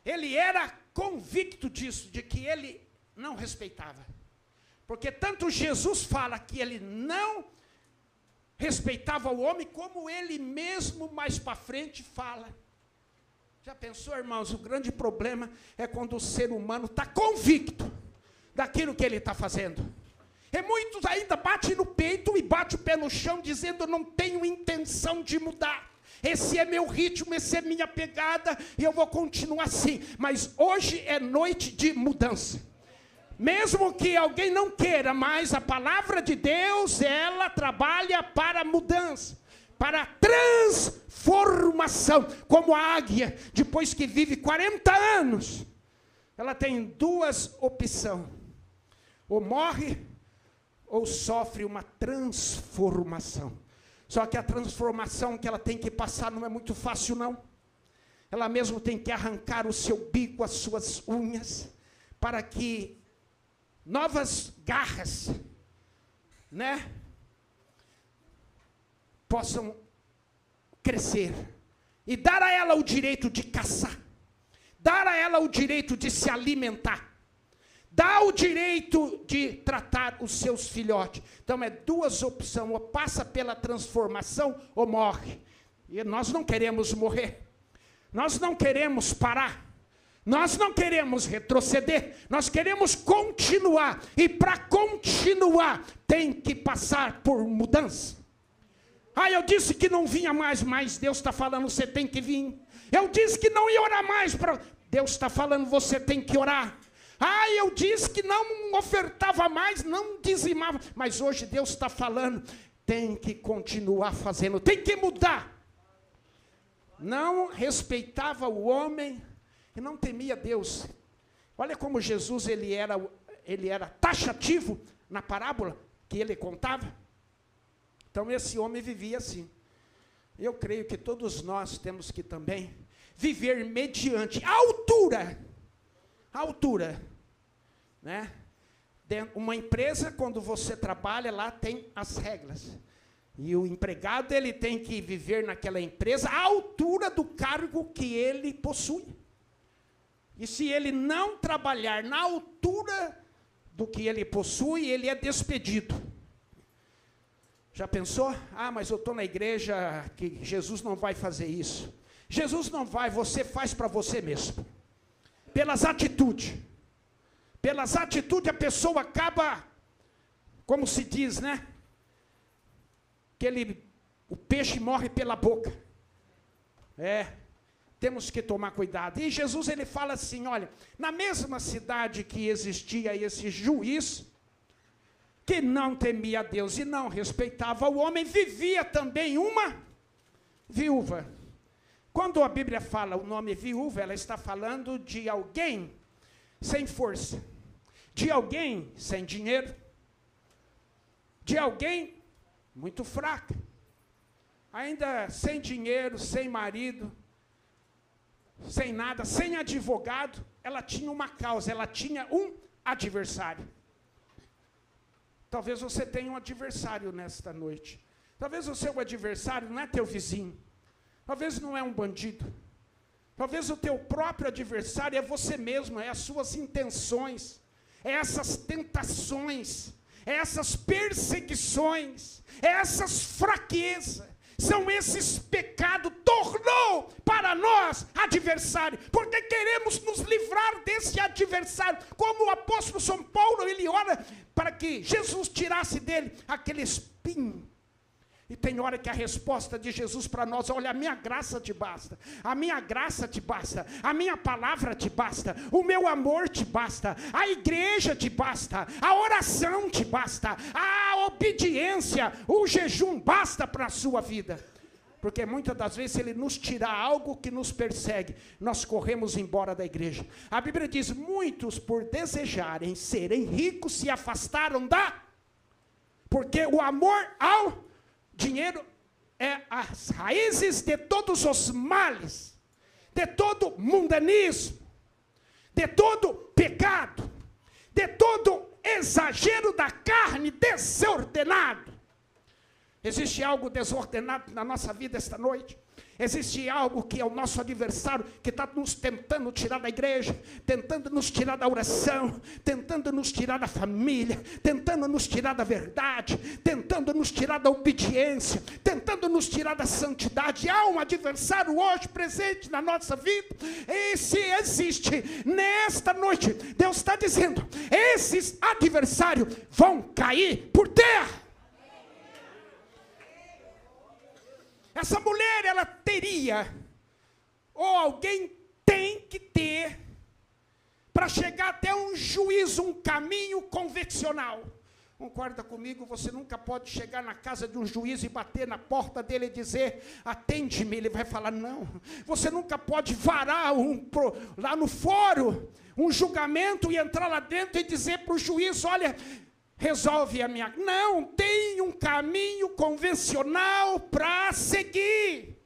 Ele era convicto disso, de que ele não respeitava. Porque tanto Jesus fala que ele não respeitava o homem, como ele mesmo mais para frente fala. Já pensou, irmãos? O grande problema é quando o ser humano está convicto daquilo que ele está fazendo. E muitos ainda batem no peito e batem o pé no chão, dizendo: eu não tenho intenção de mudar. Esse é meu ritmo, essa é minha pegada, e eu vou continuar assim. Mas hoje é noite de mudança. Mesmo que alguém não queira, mas a palavra de Deus, ela trabalha para mudança, para transformação. Como a águia, depois que vive 40 anos, ela tem duas opções: ou morre, ou sofre uma transformação. Só que a transformação que ela tem que passar não é muito fácil, não. Ela mesmo tem que arrancar o seu bico, as suas unhas, para que novas garras, né, possam crescer. E dar a ela o direito de caçar. Dar a ela o direito de se alimentar. Dá o direito de tratar os seus filhotes. Então é duas opções: ou passa pela transformação ou morre. E nós não queremos morrer. Nós não queremos parar. Nós não queremos retroceder. Nós queremos continuar. E para continuar tem que passar por mudança. Ah, eu disse que não vinha mais, mas Deus está falando, você tem que vir. Eu disse que não ia orar mais. Deus está falando, você tem que orar. Ah, eu disse que não ofertava mais, não dizimava. Mas hoje Deus está falando, tem que continuar fazendo, tem que mudar. Não respeitava o homem e não temia Deus. Olha como Jesus ele era taxativo na parábola que ele contava. Então esse homem vivia assim. Eu creio que todos nós temos que também viver mediante a altura, né? Uma empresa, quando você trabalha lá, tem as regras. E o empregado, ele tem que viver naquela empresa à altura do cargo que ele possui. E se ele não trabalhar na altura do que ele possui, ele é despedido. Já pensou? Ah, mas eu estou na igreja que Jesus não vai fazer isso. Jesus não vai, você faz para você mesmo. Pelas atitudes. Pelas atitudes a pessoa acaba, como se diz, né? O peixe morre pela boca. Temos que tomar cuidado. E Jesus ele fala assim, olha, na mesma cidade que existia esse juiz, que não temia a Deus e não respeitava o homem, vivia também uma viúva. Quando a Bíblia fala o nome viúva, ela está falando de alguém sem força, de alguém sem dinheiro, de alguém muito fraca, ainda sem dinheiro, sem marido, sem nada, sem advogado. Ela tinha uma causa, ela tinha um adversário. Talvez você tenha um adversário nesta noite. Talvez o seu adversário não é teu vizinho. Talvez não é um bandido. Talvez o teu próprio adversário é você mesmo, é as suas intenções, é essas tentações, é essas perseguições, é essas fraquezas. São esses pecados, tornou para nós adversário, porque queremos nos livrar desse adversário. Como o apóstolo São Paulo, ele ora para que Jesus tirasse dele aquele espinho. E tem hora que a resposta de Jesus para nós, olha, a minha graça te basta, a minha graça te basta, a minha palavra te basta, o meu amor te basta, a igreja te basta, a oração te basta, a obediência, o jejum basta para a sua vida. Porque muitas das vezes ele nos tira algo que nos persegue, nós corremos embora da igreja. A Bíblia diz, muitos por desejarem serem ricos se afastaram porque o amor ao dinheiro é as raízes de todos os males, de todo mundanismo, de todo pecado, de todo exagero da carne desordenado. Existe algo desordenado na nossa vida esta noite? Existe algo que é o nosso adversário, que está nos tentando tirar da igreja, tentando nos tirar da oração, tentando nos tirar da família, tentando nos tirar da verdade, tentando nos tirar da obediência, tentando nos tirar da santidade. Há um adversário hoje presente na nossa vida. E se existe, nesta noite, Deus está dizendo, esses adversários vão cair por terra. Essa mulher, ela teria, ou alguém tem que ter, para chegar até um juízo, um caminho convencional. Concorda comigo? Você nunca pode chegar na casa de um juiz e bater na porta dele e dizer, atende-me. Ele vai falar, não. Você nunca pode varar lá no fórum um julgamento e entrar lá dentro e dizer para o juiz, olha, resolve a minha... Não, tem um caminho convencional para seguir.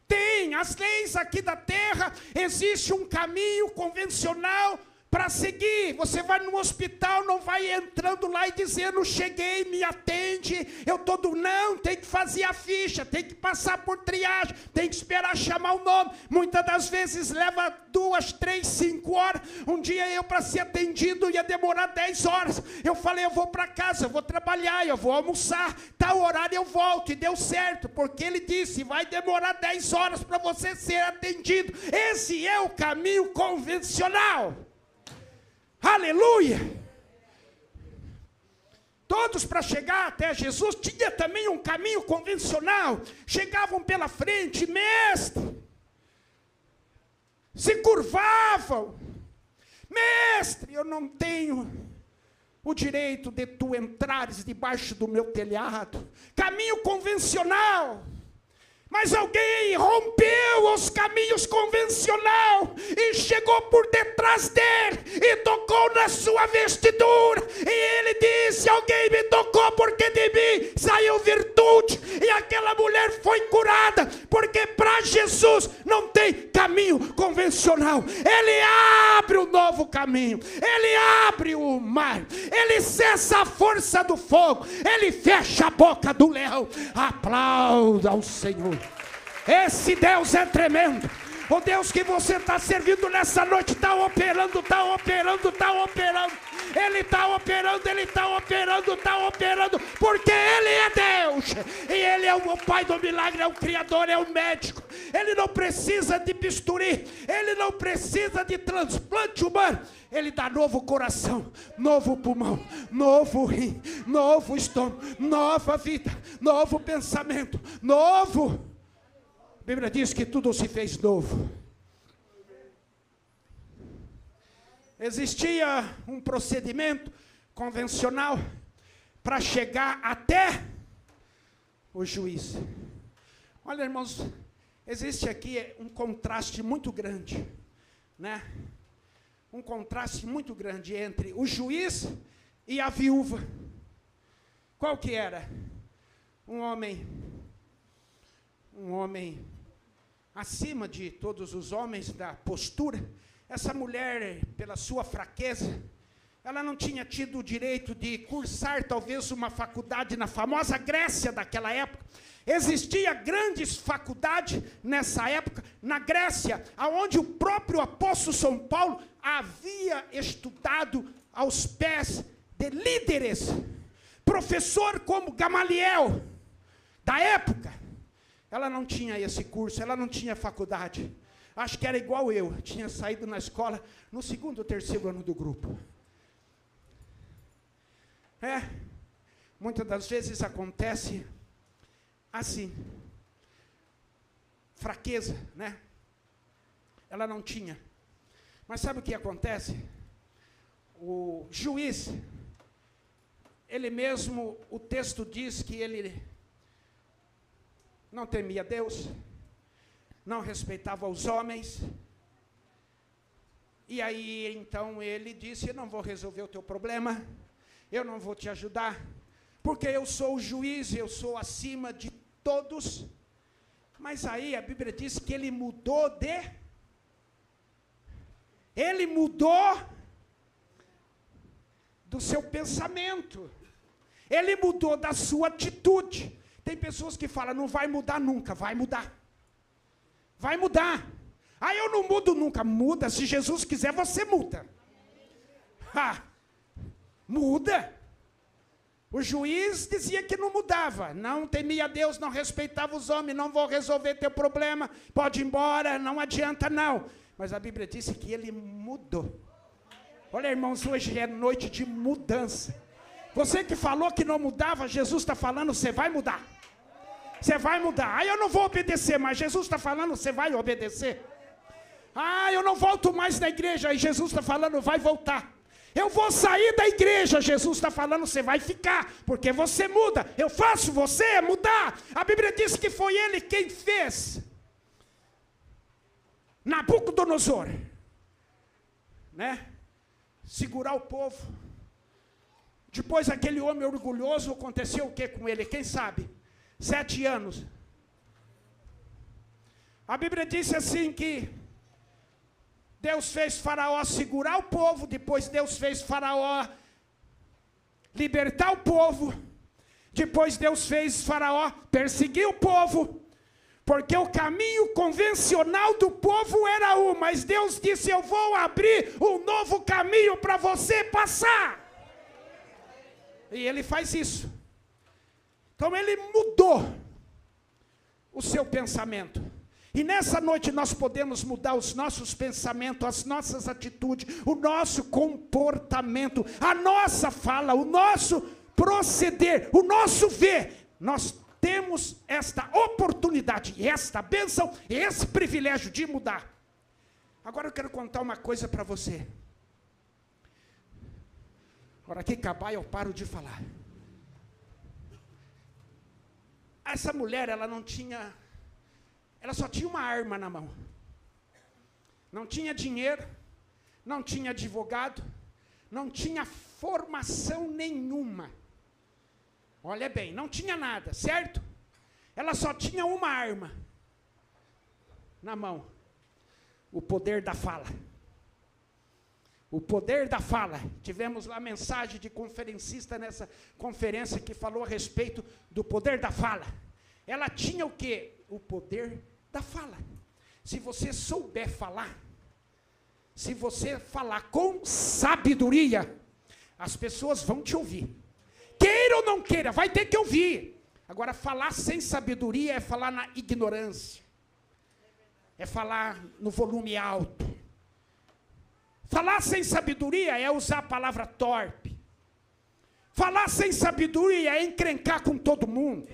Tem, as leis aqui da terra, existe um caminho convencional para seguir. Você vai no hospital, não vai entrando lá e dizendo, cheguei, me atende, eu estou não, tem que fazer a ficha, tem que passar por triagem, tem que esperar chamar o nome. Muitas das vezes leva 2, 3, 5 horas. Um dia eu, para ser atendido, ia demorar 10 horas. Eu falei, eu vou para casa, eu vou trabalhar, eu vou almoçar, tal horário eu volto, e deu certo, porque ele disse, vai demorar 10 horas para você ser atendido. Esse é o caminho convencional. Aleluia! Todos, para chegar até Jesus, tinha também um caminho convencional. Chegavam pela frente, mestre, se curvavam. Mestre, eu não tenho o direito de tu entrares debaixo do meu telhado. Caminho convencional. Mas alguém rompeu os caminhos convencionais e chegou por detrás dele e tocou na sua vestidura. E ele disse, alguém me tocou porque de mim saiu virtude. E aquela mulher foi curada, porque para Jesus não tem caminho convencional. Ele abre o novo caminho, ele abre o mar, ele cessa a força do fogo, ele fecha a boca do leão. Aplauda ao Senhor. Esse Deus é tremendo. O Deus que você está servindo nessa noite está operando, está operando, está operando. Ele está operando, ele está operando, está operando, porque Ele é Deus. E Ele é o Pai do milagre, é o Criador, é o médico. Ele não precisa de bisturi, Ele não precisa de transplante humano. Ele dá novo coração, novo pulmão, novo rim, novo estômago, nova vida, novo pensamento, novo... A Bíblia diz que tudo se fez novo. Existia um procedimento convencional para chegar até o juiz. Olha, irmãos, existe aqui um contraste muito grande, né? Um contraste muito grande entre o juiz e a viúva. Qual que era? Um homem acima de todos os homens da postura. Essa mulher, pela sua fraqueza, ela não tinha tido o direito de cursar talvez uma faculdade na famosa Grécia daquela época. Existia grandes faculdades nessa época, na Grécia, aonde o próprio apóstolo São Paulo havia estudado aos pés de líderes, professor como Gamaliel, da época. Ela não tinha esse curso, ela não tinha faculdade. Acho que era igual eu, tinha saído na escola no 2º ou 3º ano do grupo. Muitas das vezes acontece assim, fraqueza, né? Ela não tinha. Mas sabe o que acontece? O juiz, ele mesmo, o texto diz que ele não temia Deus, não respeitava os homens. E aí, então, ele disse, eu não vou resolver o teu problema, eu não vou te ajudar, porque eu sou o juiz, eu sou acima de todos. Mas aí a Bíblia diz que ele mudou do seu pensamento. Ele mudou da sua atitude. Tem pessoas que falam, não vai mudar nunca. Vai mudar. Vai mudar. Ah, eu não mudo nunca. Muda, se Jesus quiser, você muda. Muda. O juiz dizia que não mudava, não temia a Deus, não respeitava os homens, não vou resolver teu problema, pode ir embora, não adianta não. Mas a Bíblia disse que ele mudou. Olha, irmãos, hoje é noite de mudança. Você que falou que não mudava, Jesus está falando, você vai mudar. Você vai mudar. Ah, eu não vou obedecer, mas Jesus está falando, você vai obedecer. Ah, eu não volto mais na igreja, e Jesus está falando, vai voltar. Eu vou sair da igreja, Jesus está falando, você vai ficar, porque você muda. Eu faço você mudar. A Bíblia diz que foi ele quem fez Nabucodonosor, né? Segurar o povo. Depois aquele homem orgulhoso, aconteceu o que com ele? Quem sabe? 7 anos. A Bíblia disse assim que Deus fez Faraó segurar o povo, depois Deus fez Faraó libertar o povo, depois Deus fez Faraó perseguir o povo, porque o caminho convencional do povo era mas Deus disse, eu vou abrir um novo caminho para você passar. E ele faz isso. Então ele mudou o seu pensamento. E nessa noite nós podemos mudar os nossos pensamentos, as nossas atitudes, o nosso comportamento, a nossa fala, o nosso proceder, o nosso ver. Nós temos esta oportunidade, esta bênção, esse privilégio de mudar. Agora eu quero contar uma coisa para você. A hora que acabar eu paro de falar. Essa mulher, ela só tinha uma arma na mão. Não tinha dinheiro, não tinha advogado, não tinha formação nenhuma. Olha bem, não tinha nada, certo? Ela só tinha uma arma na mão. O poder da fala. O poder da fala. Tivemos lá mensagem de conferencista nessa conferência que falou a respeito do poder da fala. Ela tinha o quê? O poder da fala. Se você souber falar, se você falar com sabedoria, as pessoas vão te ouvir. Queira ou não queira, vai ter que ouvir. Agora, falar sem sabedoria é falar na ignorância. É falar no volume alto. Falar sem sabedoria é usar a palavra torpe. Falar sem sabedoria é encrencar com todo mundo.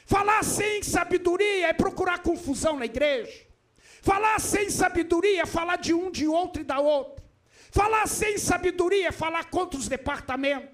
Falar sem sabedoria é procurar confusão na igreja. Falar sem sabedoria é falar de um, de outro e da outra. Falar sem sabedoria é falar contra os departamentos.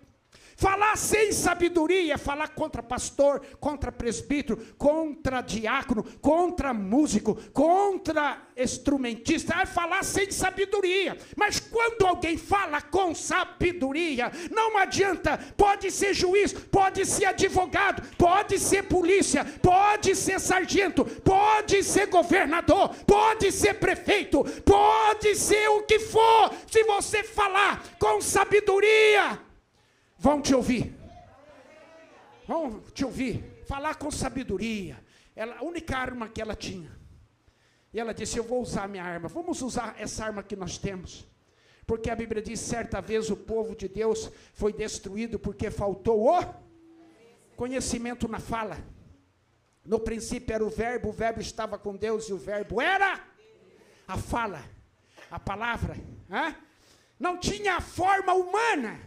Falar sem sabedoria é falar contra pastor, contra presbítero, contra diácono, contra músico, contra instrumentista. É falar sem sabedoria. Mas quando alguém fala com sabedoria, não adianta. Pode ser juiz, pode ser advogado, pode ser polícia, pode ser sargento, pode ser governador, pode ser prefeito, pode ser o que for. Se você falar com sabedoria, vão te ouvir. Vão te ouvir. Falar com sabedoria. A única arma que ela tinha. E ela disse, eu vou usar a minha arma. Vamos usar essa arma que nós temos. Porque a Bíblia diz, certa vez o povo de Deus foi destruído porque faltou o conhecimento na fala. No princípio era o verbo estava com Deus e o verbo era a fala. A palavra. Não tinha a forma humana.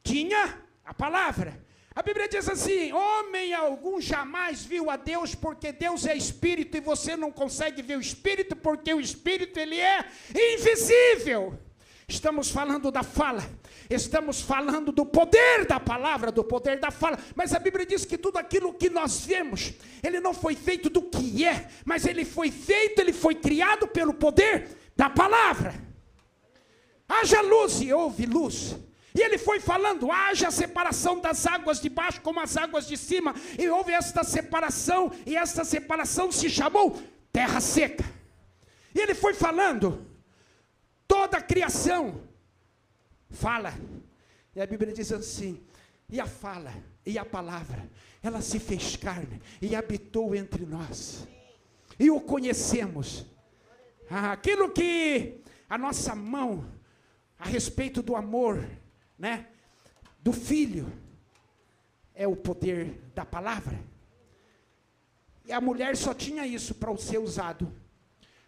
Tinha a palavra. A Bíblia diz assim, homem algum jamais viu a Deus, porque Deus é espírito e você não consegue ver o espírito, porque o espírito ele é invisível. Estamos falando da fala, estamos falando do poder da palavra, do poder da fala, mas a Bíblia diz que tudo aquilo que nós vemos, ele não foi feito do que é, mas ele foi feito, ele foi criado pelo poder da palavra. Haja luz e houve luz. E ele foi falando, haja separação das águas de baixo como as águas de cima. E houve esta separação, e esta separação se chamou terra seca. E ele foi falando, toda a criação fala. E a Bíblia diz assim: e a fala, e a palavra, ela se fez carne e habitou entre nós. E o conhecemos. Aquilo que a nossa mão, a respeito do amor, né, do Filho, é o poder da palavra. E a mulher só tinha isso para ser usado.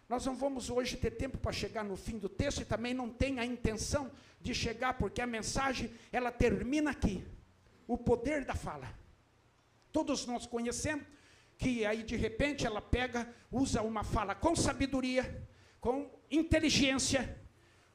Nós não vamos hoje ter tempo para chegar no fim do texto, e também não tem a intenção de chegar, porque a mensagem, ela termina aqui. O poder da fala. Todos nós conhecemos que aí de repente ela pega, usa uma fala com sabedoria, com inteligência,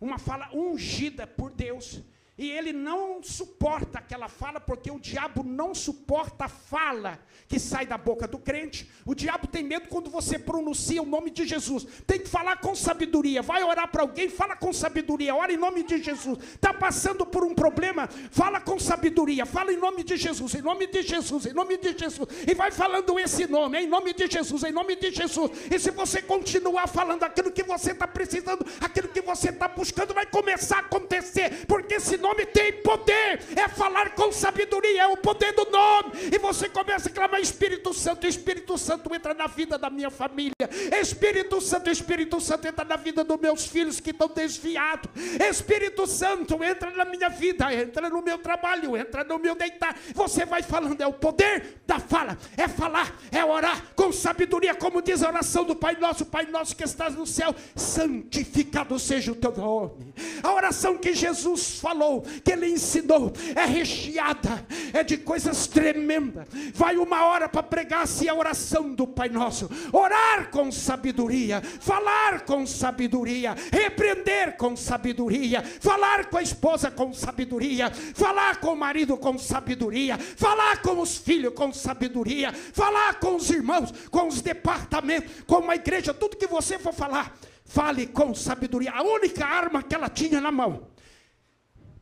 uma fala ungida por Deus, e ele não suporta aquela fala, porque o diabo não suporta a fala que sai da boca do crente. O diabo tem medo quando você pronuncia o nome de Jesus. Tem que falar com sabedoria. Vai orar para alguém, fala com sabedoria. Ora em nome de Jesus. Está passando por um problema, fala com sabedoria. Fala em nome de Jesus, em nome de Jesus, em nome de Jesus. E vai falando esse nome, em nome de Jesus, em nome de Jesus. E se você continuar falando aquilo que você está precisando, aquilo que você está buscando, vai começar a acontecer. Porque esse nome tem poder, é falar com sabedoria, é o poder do nome. E você começa a clamar: Espírito Santo entra na vida da minha família. Espírito Santo entra na vida dos meus filhos que estão desviados. Espírito Santo entra na minha vida, entra no meu trabalho, entra no meu deitar. Você vai falando, é o poder da fala, é falar, é orar com sabedoria, como diz a oração do Pai Nosso que estás no céu, santificado seja o teu nome. A oração que Jesus falou, que ele ensinou, é recheada, é de coisas tremendas. Vai uma hora para pregar-se a oração do Pai Nosso, orar com sabedoria, falar com sabedoria, repreender com sabedoria, falar com a esposa com sabedoria, falar com o marido com sabedoria, falar com os filhos com sabedoria, falar com os irmãos, com os departamentos, com a igreja. Tudo que você for falar, fale com sabedoria. A única arma que ela tinha na mão,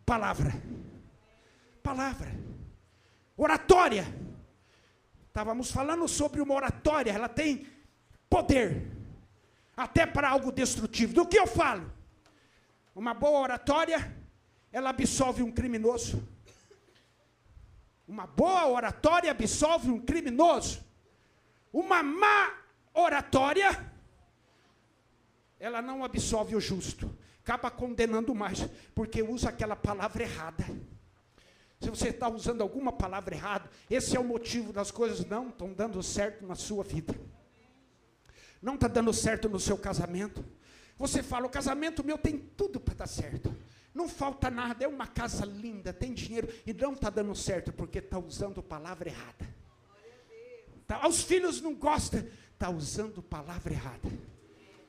palavra, oratória. Estávamos falando sobre uma oratória, ela tem poder, até para algo destrutivo. Do que eu falo? Uma boa oratória, ela absolve um criminoso. Uma boa oratória absolve um criminoso. Uma má oratória, ela não absolve o justo, acaba condenando mais, porque usa aquela palavra errada. Se você está usando alguma palavra errada, esse é o motivo das coisas não estão dando certo na sua vida. Não está dando certo no seu casamento. Você fala: o casamento meu tem tudo para dar certo. Não falta nada, é uma casa linda, tem dinheiro, e não está dando certo, porque está usando palavra errada. Os filhos não gostam, está usando palavra errada.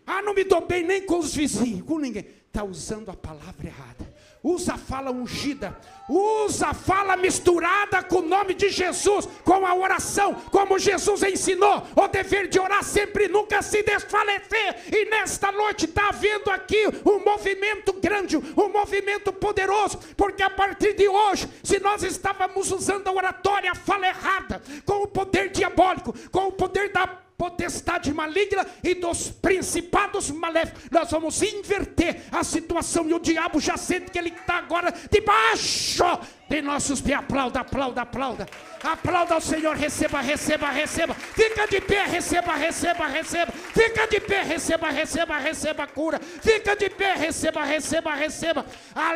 Não me dou bem nem com os vizinhos, com ninguém. Está usando a palavra errada. Usa a fala ungida, usa a fala misturada com o nome de Jesus, com a oração, como Jesus ensinou, o dever de orar sempre, nunca se desfalecer. E nesta noite está havendo aqui um movimento grande, um movimento poderoso, porque a partir de hoje, se nós estávamos usando a oratória, a fala errada, com o poder diabólico, com o poder da potestade maligna e dos principados maléficos, nós vamos inverter a situação, e o diabo já sente que ele está agora debaixo de nossos pés. Aplauda, aplauda, aplauda, aplauda ao Senhor. Receba, receba, receba. Fica de pé, receba, receba, receba. Fica de pé, receba, receba, receba a cura. Fica de pé, receba, receba, receba a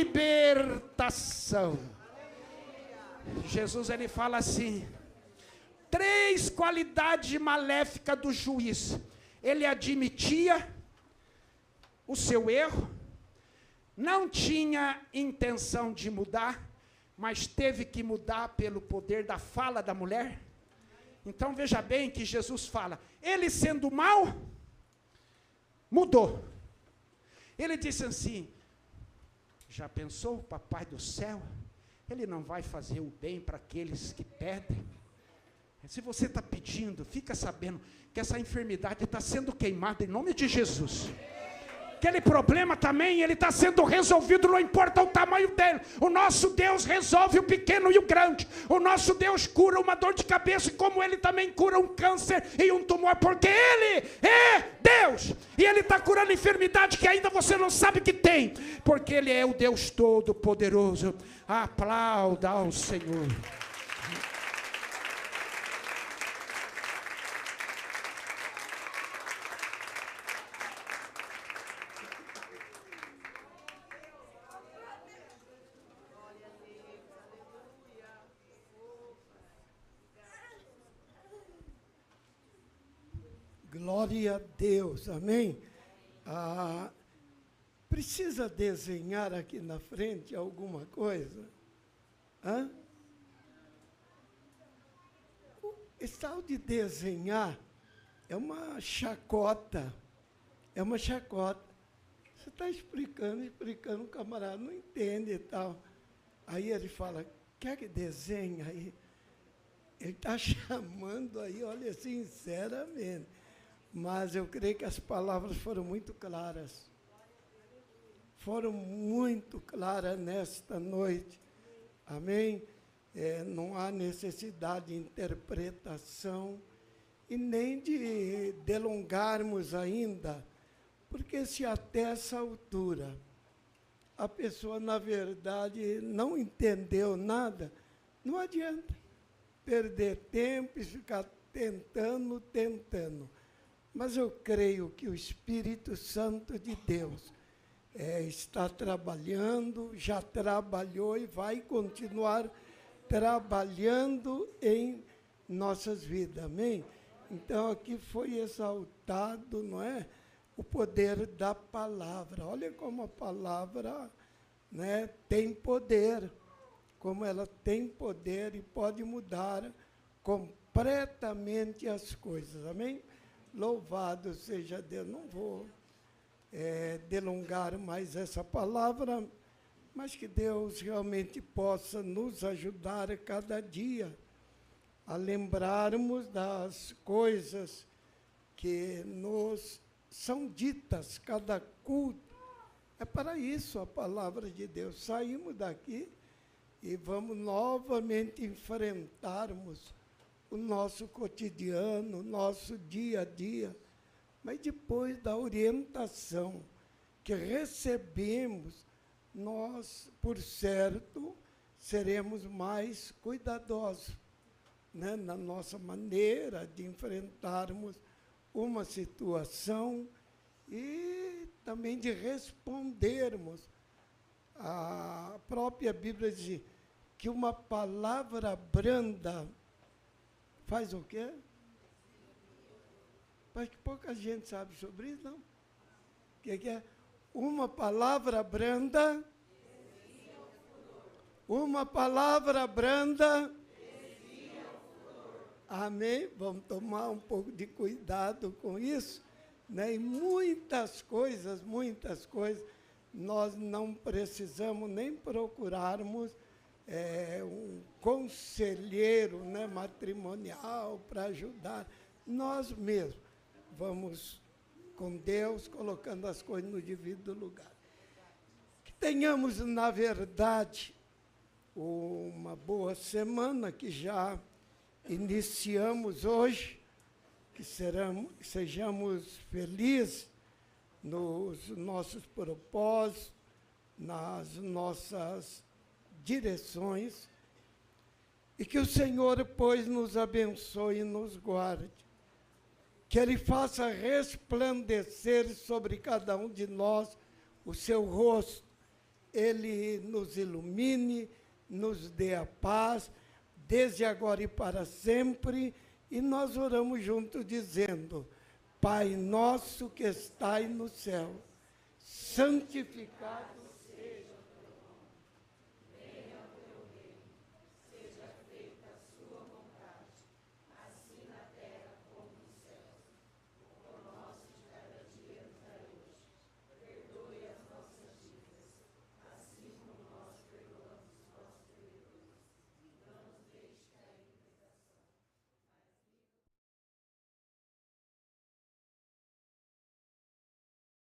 libertação. Jesus, ele fala assim: 3 qualidades maléficas do juiz. Ele admitia o seu erro, não tinha intenção de mudar, mas teve que mudar pelo poder da fala da mulher. Então veja bem que Jesus fala, ele sendo mau, mudou. Ele disse assim: já pensou, papai do céu, ele não vai fazer o bem para aqueles que pedem? Se você está pedindo, fica sabendo que essa enfermidade está sendo queimada em nome de Jesus. Aquele problema também, ele está sendo resolvido, não importa o tamanho dele. O nosso Deus resolve o pequeno e o grande. O nosso Deus cura uma dor de cabeça, como ele também cura um câncer e um tumor, porque ele é Deus. E ele está curando enfermidade que ainda você não sabe que tem, porque ele é o Deus Todo-Poderoso. Aplauda ao Senhor. Glória a Deus, amém? Precisa desenhar aqui na frente alguma coisa? Hã? Esse tal de desenhar é uma chacota. É uma chacota. Você está explicando, o camarada não entende e tal. Aí ele fala, quer que desenhe aí? Ele está chamando aí, olha, sinceramente. Mas eu creio que as palavras foram muito claras. Foram muito claras nesta noite. Amém? Não há necessidade de interpretação e nem de delongarmos ainda, porque se até essa altura a pessoa, na verdade, não entendeu nada, não adianta perder tempo e ficar tentando. Mas eu creio que o Espírito Santo de Deus está trabalhando, já trabalhou e vai continuar trabalhando em nossas vidas, amém? Então, aqui foi exaltado, não é? O poder da palavra. Olha como a palavra, né, tem poder, como ela tem poder e pode mudar completamente as coisas, amém? Louvado seja Deus. Não vou delongar mais essa palavra, mas que Deus realmente possa nos ajudar a cada dia a lembrarmos das coisas que nos são ditas, cada culto. É para isso a palavra de Deus. Saímos daqui e vamos novamente enfrentarmos o nosso cotidiano, o nosso dia a dia, mas depois da orientação que recebemos, nós, por certo, seremos mais cuidadosos, né, na nossa maneira de enfrentarmos uma situação e também de respondermos. A própria Bíblia diz que uma palavra branda faz o quê? Mas que pouca gente sabe sobre isso, não? O que é? Uma palavra branda. Uma palavra branda. Amém? Vamos tomar um pouco de cuidado com isso, né? E muitas coisas, nós não precisamos nem procurarmos um conselheiro, né, matrimonial para ajudar. Nós mesmos vamos com Deus, colocando as coisas no devido lugar. Que tenhamos, na verdade, uma boa semana, que já iniciamos hoje, que sejamos felizes nos nossos propósitos, nas nossas direções, e que o Senhor, pois, nos abençoe e nos guarde, que Ele faça resplandecer sobre cada um de nós o seu rosto, Ele nos ilumine, nos dê a paz, desde agora e para sempre, e nós oramos juntos dizendo, Pai nosso que estais no céu, santificado